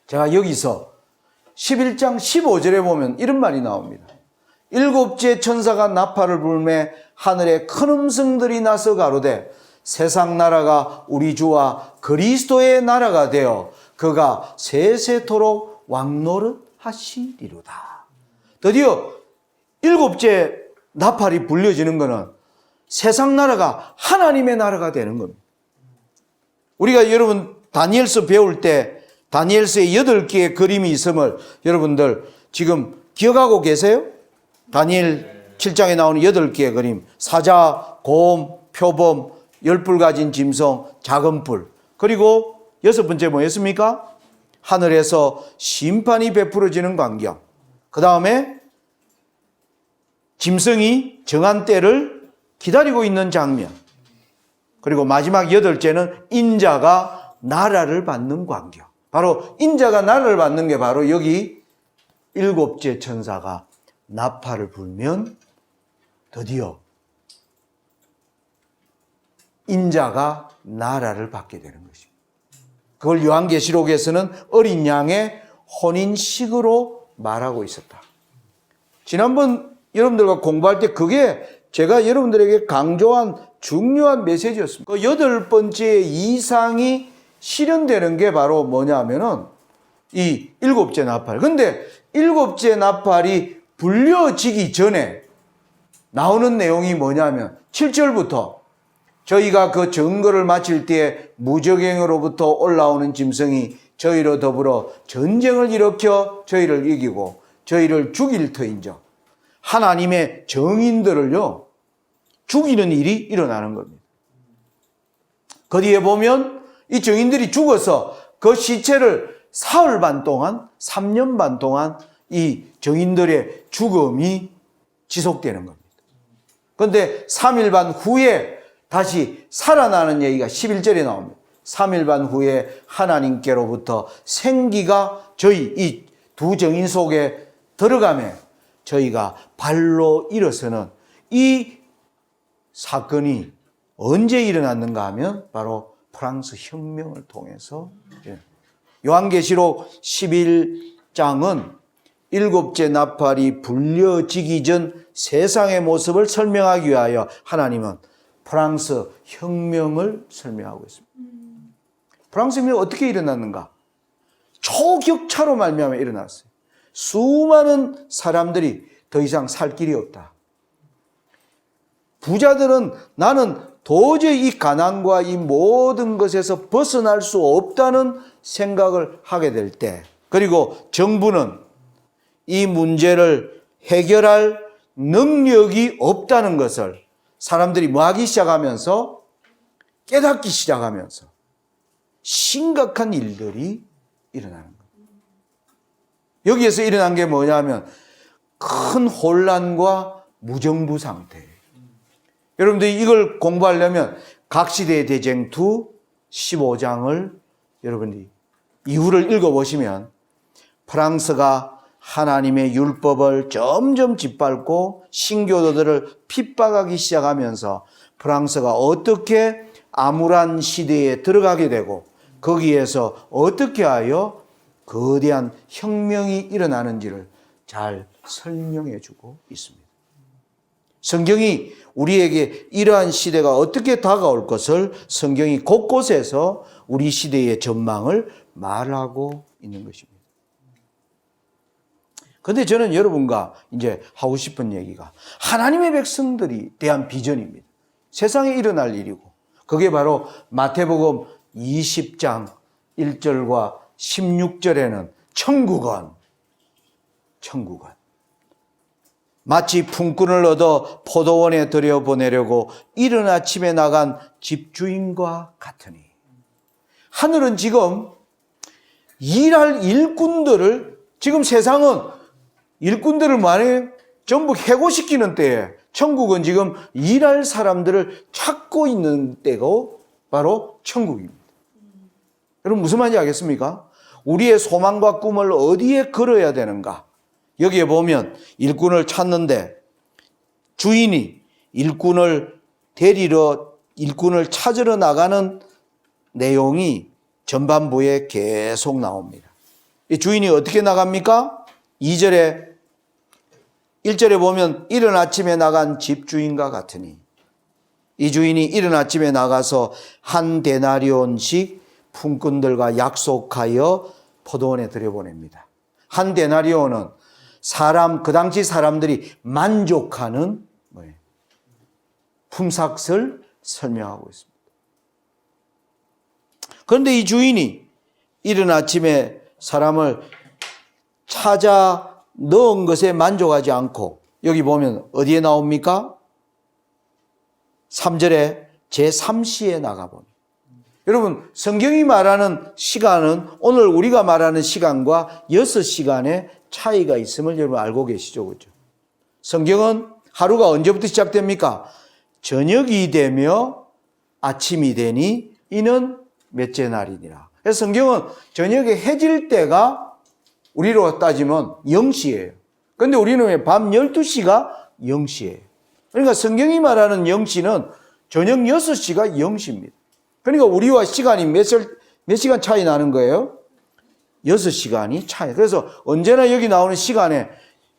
제가 여기서 11장 15절에 보면 이런 말이 나옵니다. 일곱째 천사가 나팔을 불매 하늘에 큰 음성들이 나서 가로되 세상 나라가 우리 주와 그리스도의 나라가 되어 그가 세세토록 왕노릇 하시리로다. 드디어 일곱째 나팔이 불려지는 것은 세상 나라가 하나님의 나라가 되는 겁니다. 우리가 여러분 다니엘서 배울 때 다니엘서에 8개의 그림이 있음을 여러분들 지금 기억하고 계세요? 다니엘 7장에 나오는 8개의 그림. 사자, 곰, 표범, 10뿔 가진 짐승, 작은 뿔. 그리고 6번째 뭐였습니까? 하늘에서 심판이 베풀어지는 광경. 그 다음에 짐승이 정한 때를 기다리고 있는 장면. 그리고 마지막 8째는 인자가 나라를 받는 광경. 바로 인자가 나라를 받는 게 바로 여기 7째 천사가 나팔을 불면 드디어 인자가 나라를 받게 되는 것입니다. 그걸 요한계시록에서는 어린 양의 혼인식으로 말하고 있었다. 지난번 여러분들과 공부할 때 그게 제가 여러분들에게 강조한 중요한 메시지였습니다. 그 8번째 이상이 실현되는 게 바로 뭐냐면은 이 7째 나팔. 근데 7째 나팔이 불려지기 전에 나오는 내용이 뭐냐면 7절부터 저희가 그 증거를 마칠 때에 무적행으로부터 올라오는 짐승이 저희로 더불어 전쟁을 일으켜 저희를 이기고 저희를 죽일 터인즉 하나님의 정인들을요 죽이는 일이 일어나는 겁니다. 그 뒤에 보면 이 정인들이 죽어서 그 시체를 사흘 반 동안 3년 반 동안 이 정인들의 죽음이 지속되는 겁니다. 그런데 3일 반 후에 다시 살아나는 얘기가 11절에 나옵니다. 3일 반 후에 하나님께로부터 생기가 저희 이 두 정인 속에 들어가며 저희가 발로 일어서는 이 사건이 언제 일어났는가 하면 바로 프랑스 혁명을 통해서 요한계시록 11장은 일곱째 나팔이 불려지기 전 세상의 모습을 설명하기 위하여 하나님은 프랑스 혁명을 설명하고 있습니다. 프랑스 혁명이 어떻게 일어났는가? 초격차로 말미암아 일어났어요. 수많은 사람들이 더 이상 살 길이 없다. 부자들은 나는 도저히 이 가난과 이 모든 것에서 벗어날 수 없다는 생각을 하게 될 때, 그리고 정부는 이 문제를 해결할 능력이 없다는 것을 사람들이 뭐 하기 시작하면서, 깨닫기 시작하면서 심각한 일들이 일어나는 거예요. 여기에서 일어난 게 뭐냐면 큰 혼란과 무정부 상태예요. 여러분들이 이걸 공부하려면 각시대의 대쟁투 15장을 여러분들이 이후를 읽어보시면 프랑스가 하나님의 율법을 점점 짓밟고 신교도들을 핍박하기 시작하면서 프랑스가 어떻게 암울한 시대에 들어가게 되고 거기에서 어떻게 하여 거대한 혁명이 일어나는지를 잘 설명해 주고 있습니다. 성경이 우리에게 이러한 시대가 어떻게 다가올 것을 성경이 곳곳에서 우리 시대의 전망을 말하고 있는 것입니다. 그런데 저는 여러분과 이제 하고 싶은 얘기가 하나님의 백성들이 대한 비전입니다. 세상에 일어날 일이고 그게 바로 마태복음 20장 1절과 16절에는 천국은 마치 품꾼을 얻어 포도원에 들여보내려고 이른 아침에 나간 집주인과 같으니, 하늘은 지금 일할 일꾼들을, 지금 세상은 일꾼들을 많이 전부 해고시키는 때에 천국은 지금 일할 사람들을 찾고 있는 때고 바로 천국입니다. 여러분 무슨 말인지 알겠습니까? 우리의 소망과 꿈을 어디에 걸어야 되는가? 여기에 보면 일꾼을 찾는데 주인이 일꾼을 찾으러 나가는 내용이 전반부에 계속 나옵니다. 이 주인이 어떻게 나갑니까? 1절에 보면 이른 아침에 나간 집주인과 같으니, 이 주인이 이른 아침에 나가서 한 데나리온씩 품꾼들과 약속하여 포도원에 들여보냅니다. 한 데나리온은 그 당시 사람들이 만족하는 품삯을 설명하고 있습니다. 그런데 이 주인이 이른 아침에 사람을 찾아 넣은 것에 만족하지 않고, 여기 보면 어디에 나옵니까? 3절에 제3시에 나가보니. 여러분 성경이 말하는 시간은 오늘 우리가 말하는 시간과 6시간의 차이가 있음을 여러분 알고 계시죠? 그렇죠? 성경은 하루가 언제부터 시작됩니까? 저녁이 되며 아침이 되니 이는 몇째 날이니라. 그래서 성경은 저녁에 해질 때가 우리로 따지면 0시예요. 그런데 우리는 왜 밤 12시가 0시예요. 그러니까 성경이 말하는 0시는 저녁 6시가 0시입니다. 그러니까 우리와 시간이 몇 시간 차이 나는 거예요? 6시간이 차이. 그래서 언제나 여기 나오는 시간에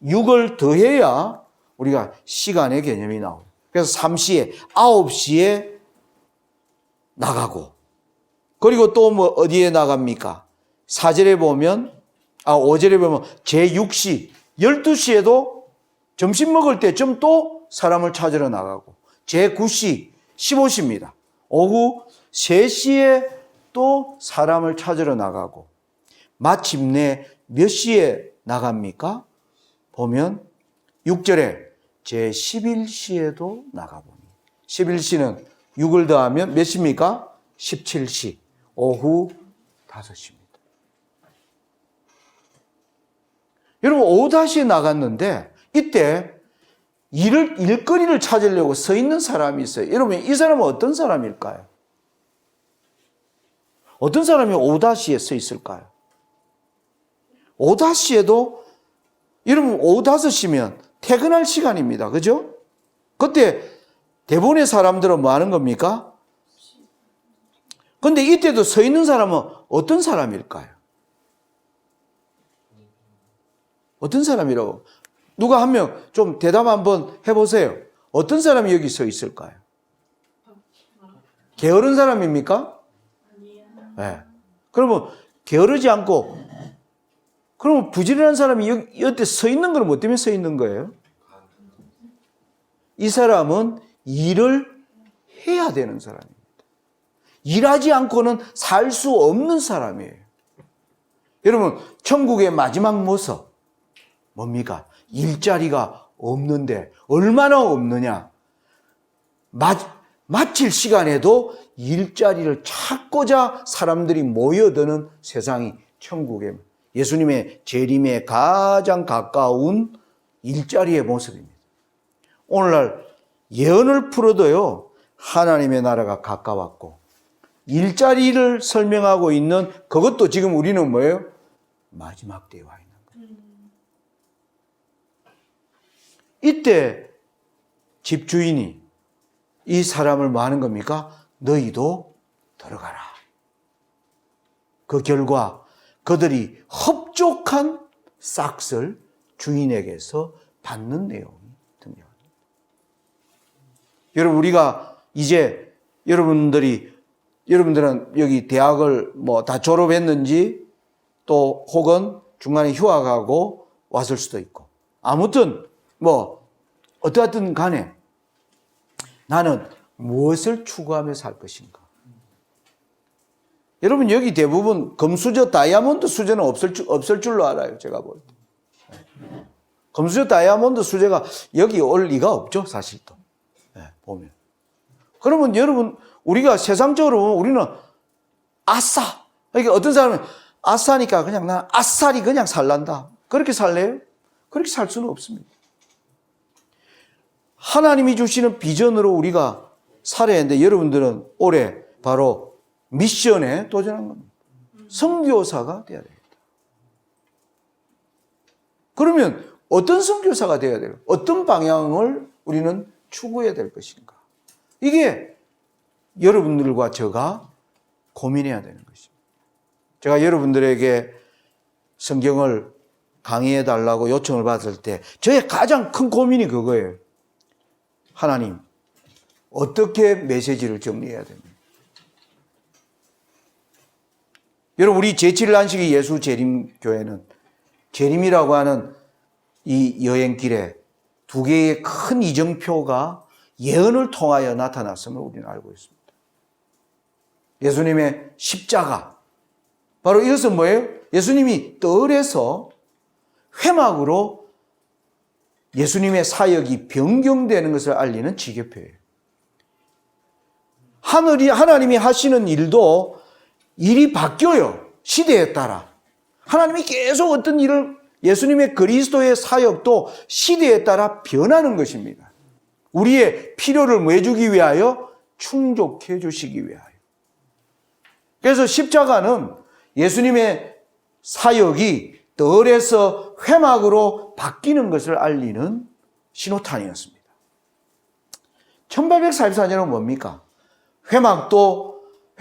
6을 더해야 우리가 시간의 개념이 나와요. 그래서 3시에, 9시에 나가고, 그리고 또 뭐 어디에 나갑니까? 5절에 보면 제6시, 12시에도 점심 먹을 때쯤 또 사람을 찾으러 나가고, 제9시, 15시입니다. 오후 3시에 또 사람을 찾으러 나가고, 마침내 몇 시에 나갑니까? 보면 6절에 제11시에도 나가보니, 11시는 6을 더하면 몇 시입니까? 17시, 오후 5시입니다. 여러분 오후 5시에 나갔는데 이때 일거리를 찾으려고 서 있는 사람이 있어요. 여러분 이 사람은 어떤 사람일까요? 어떤 사람이 오후 5시에 서 있을까요? 오후 5시에도 여러분 오후 5시면 퇴근할 시간입니다. 그죠? 그때 대부분의 사람들은 뭐 하는 겁니까? 근데 이때도 서 있는 사람은 어떤 사람일까요? 어떤 사람이라고? 누가 한 명 좀 대답 한번 해보세요. 어떤 사람이 여기 서 있을까요? 게으른 사람입니까? 네. 그러면 게으르지 않고, 그러면 부지런한 사람이 여기 서 있는 건 뭐 때문에 서 있는 거예요? 이 사람은 일을 해야 되는 사람입니다. 일하지 않고는 살 수 없는 사람이에요. 여러분, 천국의 마지막 모습 뭡니까? 일자리가 없는데 얼마나 없느냐? 마칠 시간에도 일자리를 찾고자 사람들이 모여드는 세상이 천국의 예수님의 재림에 가장 가까운 일자리의 모습입니다. 오늘날 예언을 풀어도요, 하나님의 나라가 가까웠고 일자리를 설명하고 있는 그것도 지금 우리는 뭐예요? 마지막 때에 와 있는 거예요. 이때 집주인이 이 사람을 뭐 하는 겁니까? 너희도 들어가라. 그 결과 그들이 흡족한 싹을 주인에게서 받는 내용이 등장합니다. 여러분, 우리가 이제 여러분들은 여기 대학을 뭐 다 졸업했는지 또 혹은 중간에 휴학하고 왔을 수도 있고, 아무튼 뭐 어떠하든 간에 나는 무엇을 추구하며 살 것인가? 여러분, 여기 대부분 금수저 다이아몬드 수저는 없을 줄로 알아요. 제가 볼 때. 금수저 다이아몬드 수저가 여기 올 리가 없죠, 사실 또. 보면. 그러면 여러분, 우리가 세상적으로 보면 우리는 아싸. 그러니까 어떤 사람은 아싸니까 그냥 난 아싸리 그냥 살란다. 그렇게 살래요? 그렇게 살 수는 없습니다. 하나님이 주시는 비전으로 우리가 살아야 하는데 여러분들은 올해 바로 미션에 도전한 겁니다. 선교사가 되어야 됩니다. 그러면 어떤 선교사가 되어야 돼요? 어떤 방향을 우리는 추구해야 될 것인가? 이게 여러분들과 제가 고민해야 되는 것입니다. 제가 여러분들에게 성경을 강의해 달라고 요청을 받을 때 저의 가장 큰 고민이 그거예요. 하나님, 어떻게 메시지를 정리해야 됩니까? 여러분, 우리 제7난식이 예수 재림교회는 재림이라고 하는 이 여행길에 두 개의 큰 이정표가 예언을 통하여 나타났음을 우리는 알고 있습니다. 예수님의 십자가, 바로 이것은 뭐예요? 예수님이 뜰에서 회막으로 예수님의 사역이 변경되는 것을 알리는 지계표예요. 하나님이 하시는 일도 일이 바뀌어요. 시대에 따라. 하나님이 계속 어떤 일을, 예수님의 그리스도의 사역도 시대에 따라 변하는 것입니다. 우리의 필요를 메주기 위하여, 충족해 주시기 위하여. 그래서 십자가는 예수님의 사역이 뜰에서 회막으로 바뀌는 것을 알리는 신호탄이었습니다. 1844년은 뭡니까?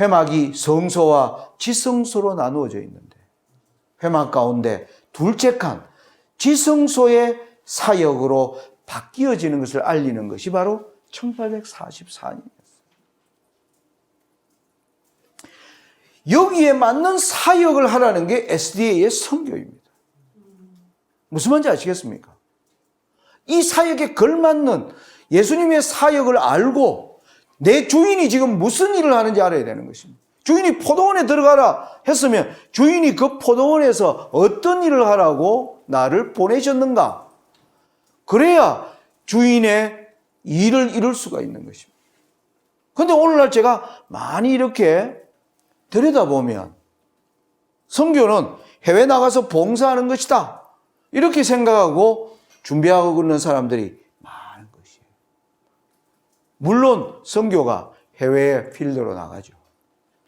회막이 성소와 지성소로 나누어져 있는데 회막 가운데 둘째 칸 지성소의 사역으로 바뀌어지는 것을 알리는 것이 바로 1844년이었어요. 여기에 맞는 사역을 하라는 게 SDA의 선교입니다. 무슨 말인지 아시겠습니까? 이 사역에 걸맞는 예수님의 사역을 알고 내 주인이 지금 무슨 일을 하는지 알아야 되는 것입니다. 주인이 포도원에 들어가라 했으면 주인이 그 포도원에서 어떤 일을 하라고 나를 보내셨는가? 그래야 주인의 일을 이룰 수가 있는 것입니다. 그런데 오늘날 제가 많이 이렇게 들여다보면 선교는 해외 나가서 봉사하는 것이다. 이렇게 생각하고 준비하고 있는 사람들이 많은 것이에요. 물론 선교가 해외의 필드로 나가죠.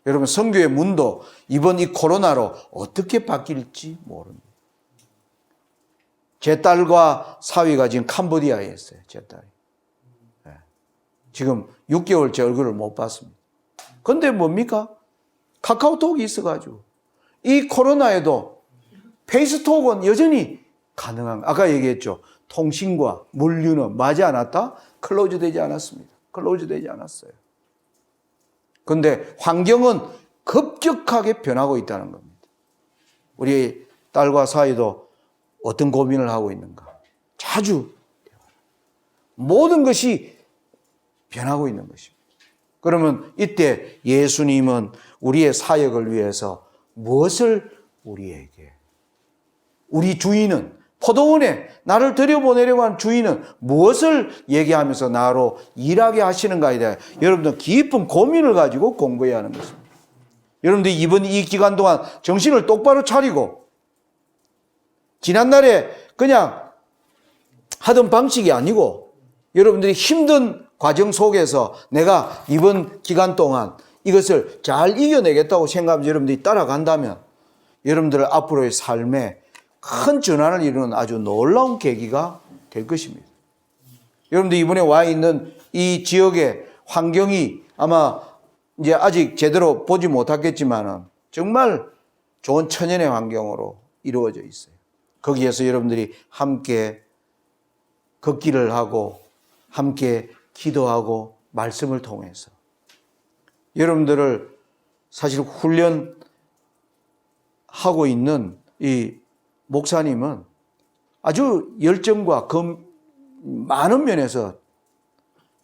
여러분, 선교의 문도 이번 이 코로나로 어떻게 바뀔지 모릅니다. 제 딸과 사위가 지금 캄보디아에 있어요. 제 딸이. 네. 지금 6개월째 얼굴을 못 봤습니다. 그런데 뭡니까? 카카오톡이 있어가지고 이 코로나에도 페이스톡은 여전히 가능한, 아까 얘기했죠. 통신과 물류는 맞지 않았다? 클로즈 되지 않았습니다. 클로즈 되지 않았어요. 그런데 환경은 급격하게 변하고 있다는 겁니다. 우리 딸과 사이도 어떤 고민을 하고 있는가? 자주 모든 것이 변하고 있는 것입니다. 그러면 이때 예수님은 우리의 사역을 위해서 무엇을 우리에게, 우리 주인은, 포도원에 나를 들여보내려고 한 주인은 무엇을 얘기하면서 나로 일하게 하시는가에 대해 여러분들 깊은 고민을 가지고 공부해야 하는 것입니다. 여러분들 이번 이 기간 동안 정신을 똑바로 차리고, 지난날에 그냥 하던 방식이 아니고 여러분들이 힘든 과정 속에서 내가 이번 기간 동안 이것을 잘 이겨내겠다고 생각하면서 여러분들이 따라간다면 여러분들 앞으로의 삶에 큰 전환을 이루는 아주 놀라운 계기가 될 것입니다. 여러분들 이번에 와 있는 이 지역의 환경이 아마 이제 아직 제대로 보지 못하겠지만은 정말 좋은 천연의 환경으로 이루어져 있어요. 거기에서 여러분들이 함께 걷기를 하고 함께 기도하고 말씀을 통해서 여러분들을 사실 훈련하고 있는 이 목사님은 아주 열정과 많은 면에서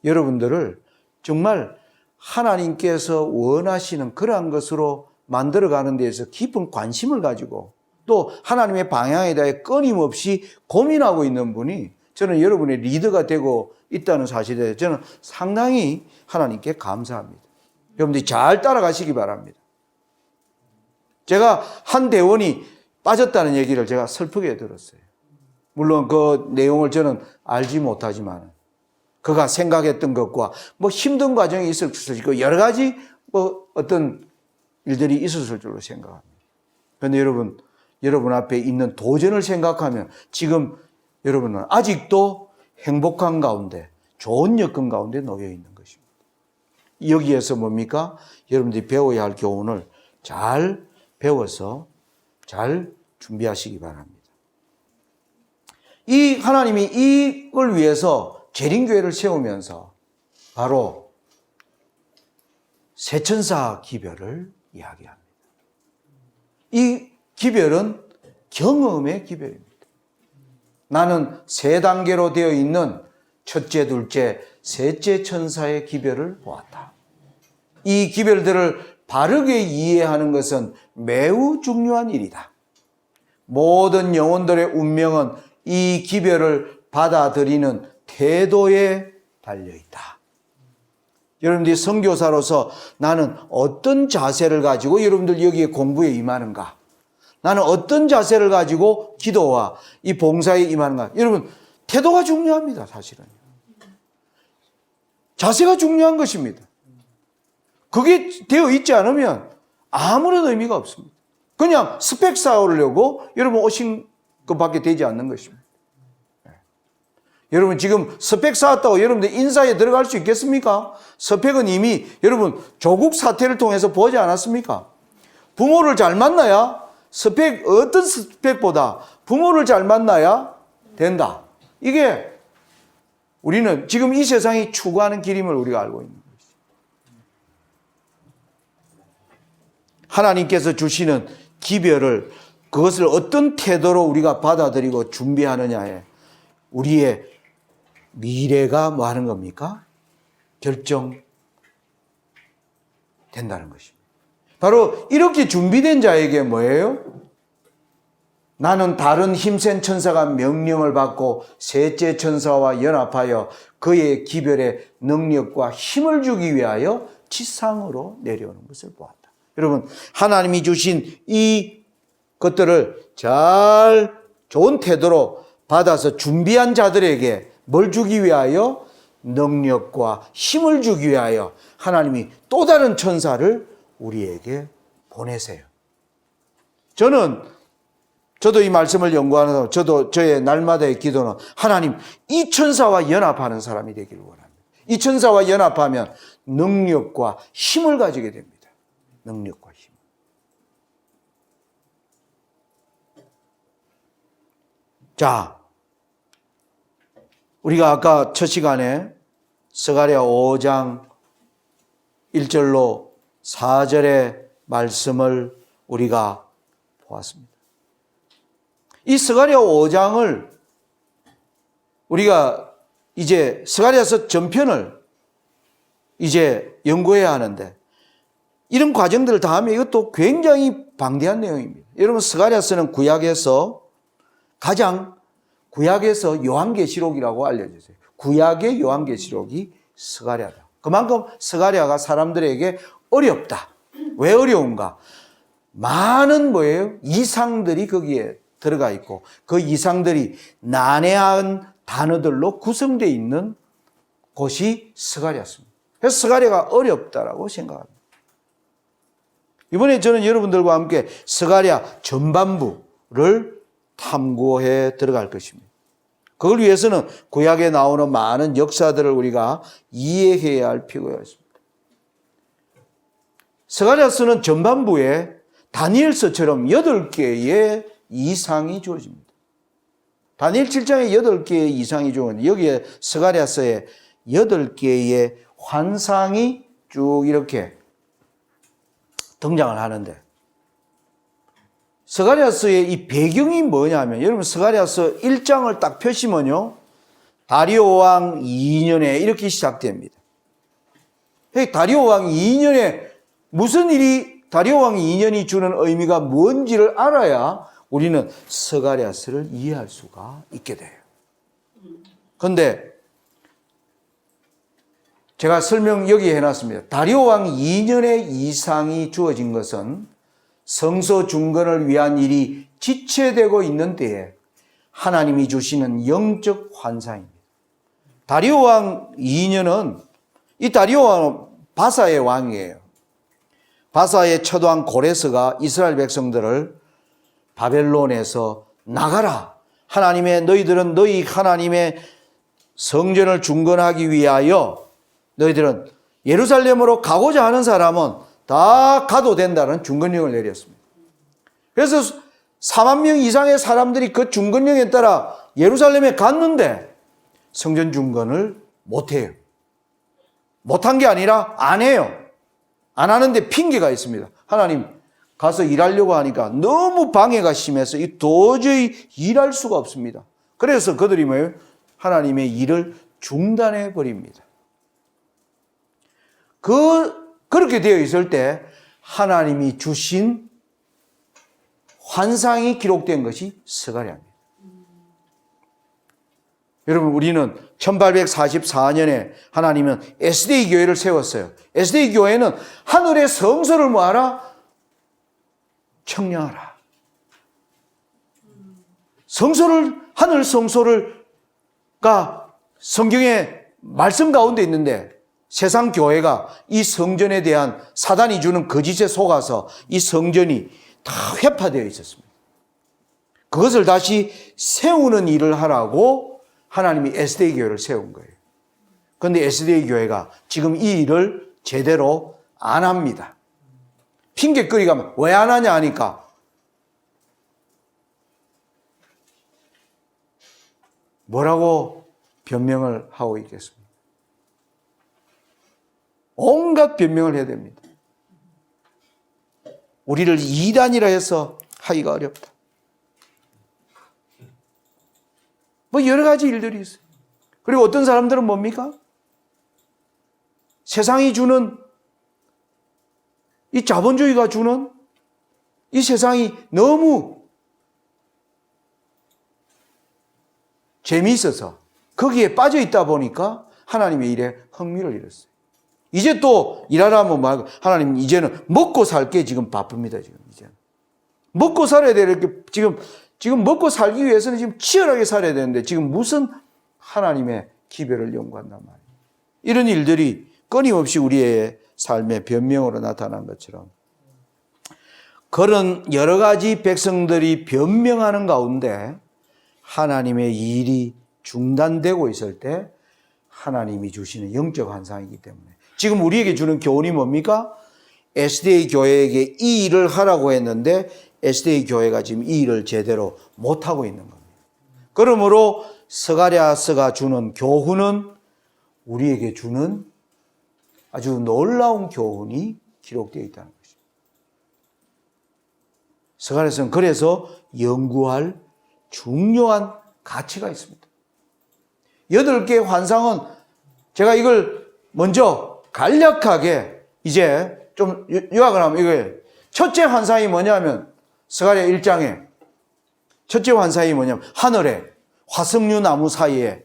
여러분들을 정말 하나님께서 원하시는 그러한 것으로 만들어가는 데에서 깊은 관심을 가지고 또 하나님의 방향에 대해 끊임없이 고민하고 있는 분이 저는 여러분의 리더가 되고 있다는 사실에 대해서 저는 상당히 하나님께 감사합니다. 여러분들이 잘 따라가시기 바랍니다. 제가 한 대원이 빠졌다는 얘기를 제가 슬프게 들었어요. 물론 그 내용을 저는 알지 못하지만 그가 생각했던 것과 뭐 힘든 과정이 있을 수 있고 여러 가지 뭐 어떤 일들이 있었을 줄로 생각합니다. 그런데 여러분 앞에 있는 도전을 생각하면 지금 여러분은 아직도 행복한 가운데 좋은 여건 가운데 놓여 있는 것입니다. 여기에서 뭡니까? 여러분들이 배워야 할 교훈을 잘 배워서 잘 준비하시기 바랍니다. 이 하나님이 이걸 위해서 재림교회를 세우면서 바로 세천사 기별을 이야기합니다. 이 기별은 경험의 기별입니다. 나는 세 단계로 되어 있는 첫째, 둘째, 셋째 천사의 기별을 보았다. 이 기별들을 바르게 이해하는 것은 매우 중요한 일이다. 모든 영혼들의 운명은 이 기별을 받아들이는 태도에 달려있다. 여러분들이 선교사로서 나는 어떤 자세를 가지고 여러분들 여기에 공부에 임하는가? 나는 어떤 자세를 가지고 기도와 이 봉사에 임하는가? 여러분, 태도가 중요합니다, 사실은. 자세가 중요한 것입니다. 그게 되어 있지 않으면 아무런 의미가 없습니다. 그냥 스펙 쌓으려고 여러분 오신 것밖에 되지 않는 것입니다. 여러분 지금 스펙 쌓았다고 여러분들 인사에 들어갈 수 있겠습니까? 스펙은 이미 여러분 조국 사태를 통해서 보지 않았습니까? 부모를 잘 만나야 어떤 스펙보다 부모를 잘 만나야 된다. 이게 우리는 지금 이 세상이 추구하는 길임을 우리가 알고 있는 것이죠. 하나님께서 주시는 기별을 그것을 어떤 태도로 우리가 받아들이고 준비하느냐에 우리의 미래가 뭐 하는 겁니까? 결정된다는 것입니다. 바로 이렇게 준비된 자에게 뭐예요? 나는 다른 힘센 천사가 명령을 받고 셋째 천사와 연합하여 그의 기별의 능력과 힘을 주기 위하여 지상으로 내려오는 것을 보았다. 여러분, 하나님이 주신 이 것들을 잘 좋은 태도로 받아서 준비한 자들에게 뭘 주기 위하여? 능력과 힘을 주기 위하여 하나님이 또 다른 천사를 우리에게 보내세요. 저도 이 말씀을 연구하면서 저의 날마다의 기도는 하나님 이 천사와 연합하는 사람이 되기를 원합니다. 이 천사와 연합하면 능력과 힘을 가지게 됩니다. 능력과 힘. 자, 우리가 아까 첫 시간에 스가랴 5장 1절로 4절의 말씀을 우리가 보았습니다. 이 스가랴 5장을 우리가 이제 스가랴서 전편을 이제 연구해야 하는데 이런 과정들을 다 하면 이것도 굉장히 방대한 내용입니다. 여러분 스가랴서는 구약에서 요한계시록이라고 알려졌어요. 구약의 요한계시록이 스가랴다. 그만큼 스가랴가 사람들에게 어렵다. 왜 어려운가? 많은 이상들이 거기에 들어가 있고 그 이상들이 난해한 단어들로 구성되어 있는 곳이 스가랴입니다. 그래서 스가랴가 어렵다라고 생각합니다. 이번에 저는 여러분들과 함께 스가랴 전반부를 탐구해 들어갈 것입니다. 그걸 위해서는 구약에 나오는 많은 역사들을 우리가 이해해야 할 필요가 있습니다. 스가랴서는 전반부에 다니엘서처럼 8개의 이상이 주어집니다. 다니엘 7장에 8개의 이상이 주어집니다. 여기에 스가랴서에 8개의 환상이 쭉 이렇게 등장을 하는데 스가랴서의 이 배경이 뭐냐면 여러분 스가랴서 1장을 딱 펴시면요. 다리오 왕 2년에 이렇게 시작됩니다. 다리오 왕 2년에 무슨 일이 다리오 왕 2년이 주는 의미가 뭔지를 알아야 우리는 스가랴서를 이해할 수가 있게 돼요. 그런데 제가 설명 여기 해놨습니다. 다리오 왕 2년의 이상이 주어진 것은 성소 중건을 위한 일이 지체되고 있는 때에 하나님이 주시는 영적 환상입니다. 다리오 왕 2년은 이 다리오 왕은 바사의 왕이에요. 바사의 첫 왕 고레스가 이스라엘 백성들을 바벨론에서 나가라. 너희들은 너희 하나님의 성전을 중건하기 위하여 너희들은 예루살렘으로 가고자 하는 사람은 다 가도 된다는 중건령을 내렸습니다. 그래서 4만 명 이상의 사람들이 그 중건령에 따라 예루살렘에 갔는데 성전 중건을 못해요. 못한 게 아니라 안 해요. 안 하는데 핑계가 있습니다. 하나님 가서 일하려고 하니까 너무 방해가 심해서 도저히 일할 수가 없습니다. 그래서 그들이 뭐예요? 하나님의 일을 중단해 버립니다. 그렇게 되어 있을 때 하나님이 주신 환상이 기록된 것이 스가랴입니다. 여러분 우리는 1844년에 하나님은 SD 교회를 세웠어요. SD 교회는 하늘의 성소를 뭐하라? 청량하라. 하늘 성소가 성경에 말씀 가운데 있는데 세상 교회가 이 성전에 대한 사단이 주는 거짓에 속아서 이 성전이 다 회파되어 있었습니다. 그것을 다시 세우는 일을 하라고 하나님이 SDA 교회를 세운 거예요. 그런데 SDA 교회가 지금 이 일을 제대로 안 합니다. 핑계거리가 왜 안 하냐 하니까 뭐라고 변명을 하고 있겠습니까? 온갖 변명을 해야 됩니다. 우리를 이단이라 해서 하기가 어렵다. 여러 가지 일들이 있어요. 그리고 어떤 사람들은 뭡니까? 세상이 주는 이 자본주의가 주는 이 세상이 너무 재미있어서 거기에 빠져 있다 보니까 하나님의 일에 흥미를 잃었어요. 이제 또 일하라면 말고 하나님 이제는 먹고 살게 지금 바쁩니다. 이제는 먹고 살아야 돼. 이렇게 지금 먹고 살기 위해서는 지금 치열하게 살아야 되는데 지금 무슨 하나님의 기별을 연구한단 말이에요. 이런 일들이 끊임없이 우리의 삶의 변명으로 나타난 것처럼 그런 여러 가지 백성들이 변명하는 가운데 하나님의 일이 중단되고 있을 때 하나님이 주시는 영적 환상이기 때문에 지금 우리에게 주는 교훈이 뭡니까? SDA 교회에게 이 일을 하라고 했는데 SDA 교회가 지금 이 일을 제대로 못하고 있는 겁니다. 그러므로 스가랴서가 주는 교훈은 우리에게 주는 아주 놀라운 교훈이 기록되어 있다는 것입니다. 스가랴서는 그래서 연구할 중요한 가치가 있습니다. 8개의 환상은 제가 이걸 먼저 간략하게 이제 좀 요약을 하면 이거예요. 첫째 환상이 뭐냐면 스가랴 1장에 첫째 환상이 뭐냐면 하늘에 화석류 나무 사이에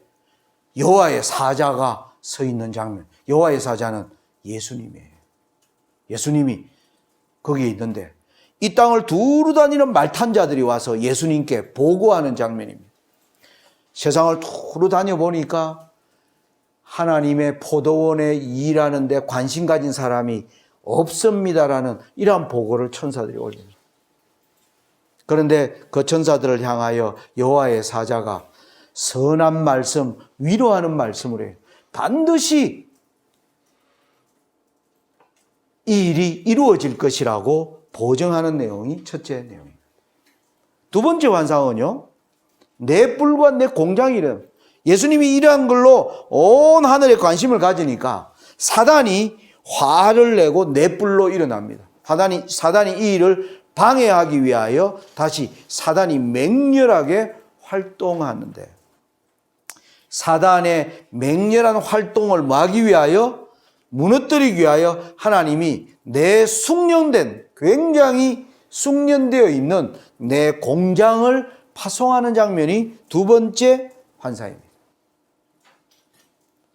여호와의 사자가 서 있는 장면. 여호와의 사자는 예수님이에요. 예수님이 거기에 있는데 이 땅을 두루 다니는 말탄자들이 와서 예수님께 보고하는 장면입니다. 세상을 두루 다녀보니까 하나님의 포도원에 일하는데 관심 가진 사람이 없습니다라는 이러한 보고를 천사들이 올립니다. 그런데 그 천사들을 향하여 여호와의 사자가 선한 말씀, 위로하는 말씀을 해요. 반드시 이 일이 이루어질 것이라고 보증하는 내용이 첫째 내용입니다. 두 번째 환상은요, 내 뿔과 내 공장이래. 예수님이 이러한 걸로 온 하늘에 관심을 가지니까 사단이 화를 내고 내 뿔로 일어납니다. 사단이 이 일을 방해하기 위하여 다시 사단이 맹렬하게 활동하는데, 사단의 맹렬한 활동을 막기 위하여, 무너뜨리기 위하여 하나님이 내 숙련된, 굉장히 숙련되어 있는 내 공장을 파송하는 장면이 두 번째 환상입니다.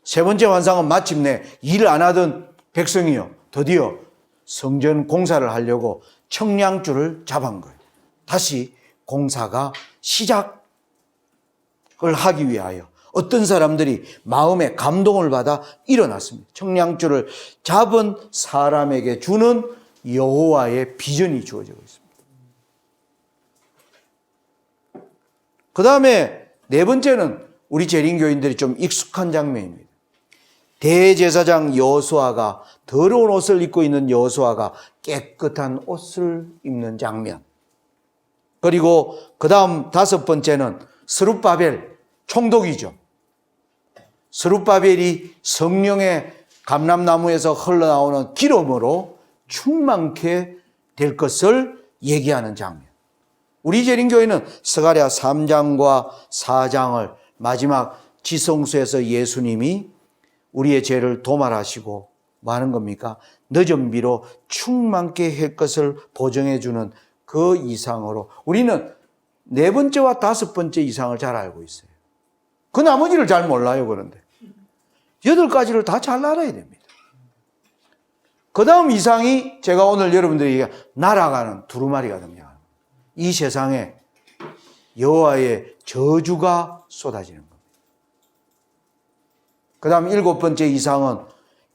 세 번째 환상은 마침내 일 안 하던 백성이요, 드디어 성전 공사를 하려고 청량줄을 잡은 거예요. 다시 공사가 시작을 하기 위하여 어떤 사람들이 마음에 감동을 받아 일어났습니다. 청량줄을 잡은 사람에게 주는 여호와의 비전이 주어지고 있습니다. 그 다음에 네 번째는 우리 재림교인들이 좀 익숙한 장면입니다. 대제사장 여호수아가, 더러운 옷을 입고 있는 여호수아가 깨끗한 옷을 입는 장면. 그리고 그 다음 다섯 번째는 스룹바벨, 총독이죠. 스룹바벨이 성령의 감람나무에서 흘러나오는 기름으로 충만케 될 것을 얘기하는 장면. 우리 재림교회는 스가랴 3장과 4장을 마지막 지성소에서 예수님이 우리의 죄를 도말하시고 뭐 하는 겁니까? 늦은 비로 충만케 할 것을 보증해 주는 그 이상으로 우리는 네 번째와 다섯 번째 이상을 잘 알고 있어요. 그 나머지를 잘 몰라요. 그런데 8가지를 다 잘 알아야 됩니다. 그 다음 이상이 제가 오늘 여러분들에게 날아가는 두루마리가 등장합니다. 이 세상에 여호와의 저주가 쏟아지는 겁니다. 그 다음 7번째 이상은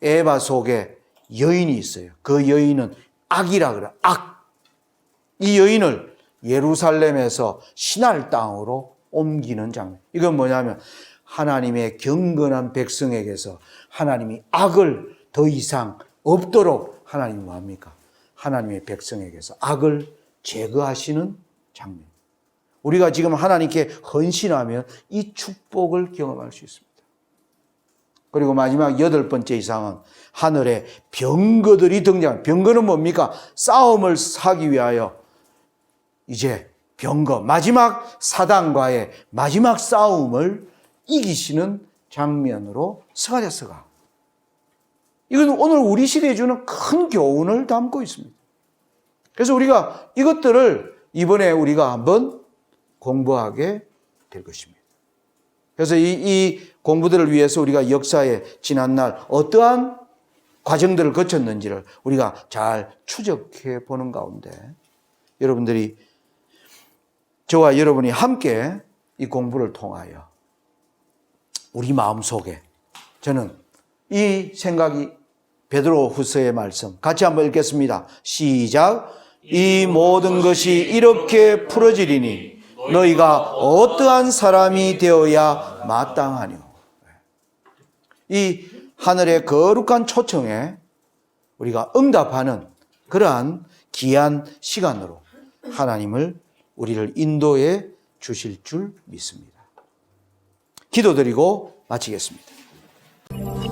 에바 속에 여인이 있어요. 그 여인은 악이라 그래요. 악. 이 여인을 예루살렘에서 신할 땅으로 옮기는 장면. 이건 뭐냐면 하나님의 경건한 백성에게서 하나님이 악을 더 이상 없도록 하나님이 뭐합니까? 하나님의 백성에게서 악을 제거하시는 장면. 우리가 지금 하나님께 헌신하면 이 축복을 경험할 수 있습니다. 그리고 마지막 8번째 이상은 하늘에 병거들이 등장. 병거는 뭡니까? 싸움을 하기 위하여 이제 병거, 마지막 사단과의 마지막 싸움을 이기시는 장면으로 스가랴서가. 이건 오늘 우리 시대에 주는 큰 교훈을 담고 있습니다. 그래서 우리가 이것들을 이번에 우리가 한번 공부하게 될 것입니다. 그래서 이 공부들을 위해서 우리가 역사에 지난날 어떠한 과정들을 거쳤는지를 우리가 잘 추적해 보는 가운데 여러분들이, 저와 여러분이 함께 이 공부를 통하여 우리 마음속에, 저는 이 생각이 베드로후서의 말씀 같이 한번 읽겠습니다. 시작. 이 모든 것이 이렇게 풀어지리니 너희가 어떠한 사람이 되어야 마땅하뇨. 이 하늘의 거룩한 초청에 우리가 응답하는 그러한 귀한 시간으로 하나님을, 우리를 인도해 주실 줄 믿습니다. 기도드리고 마치겠습니다.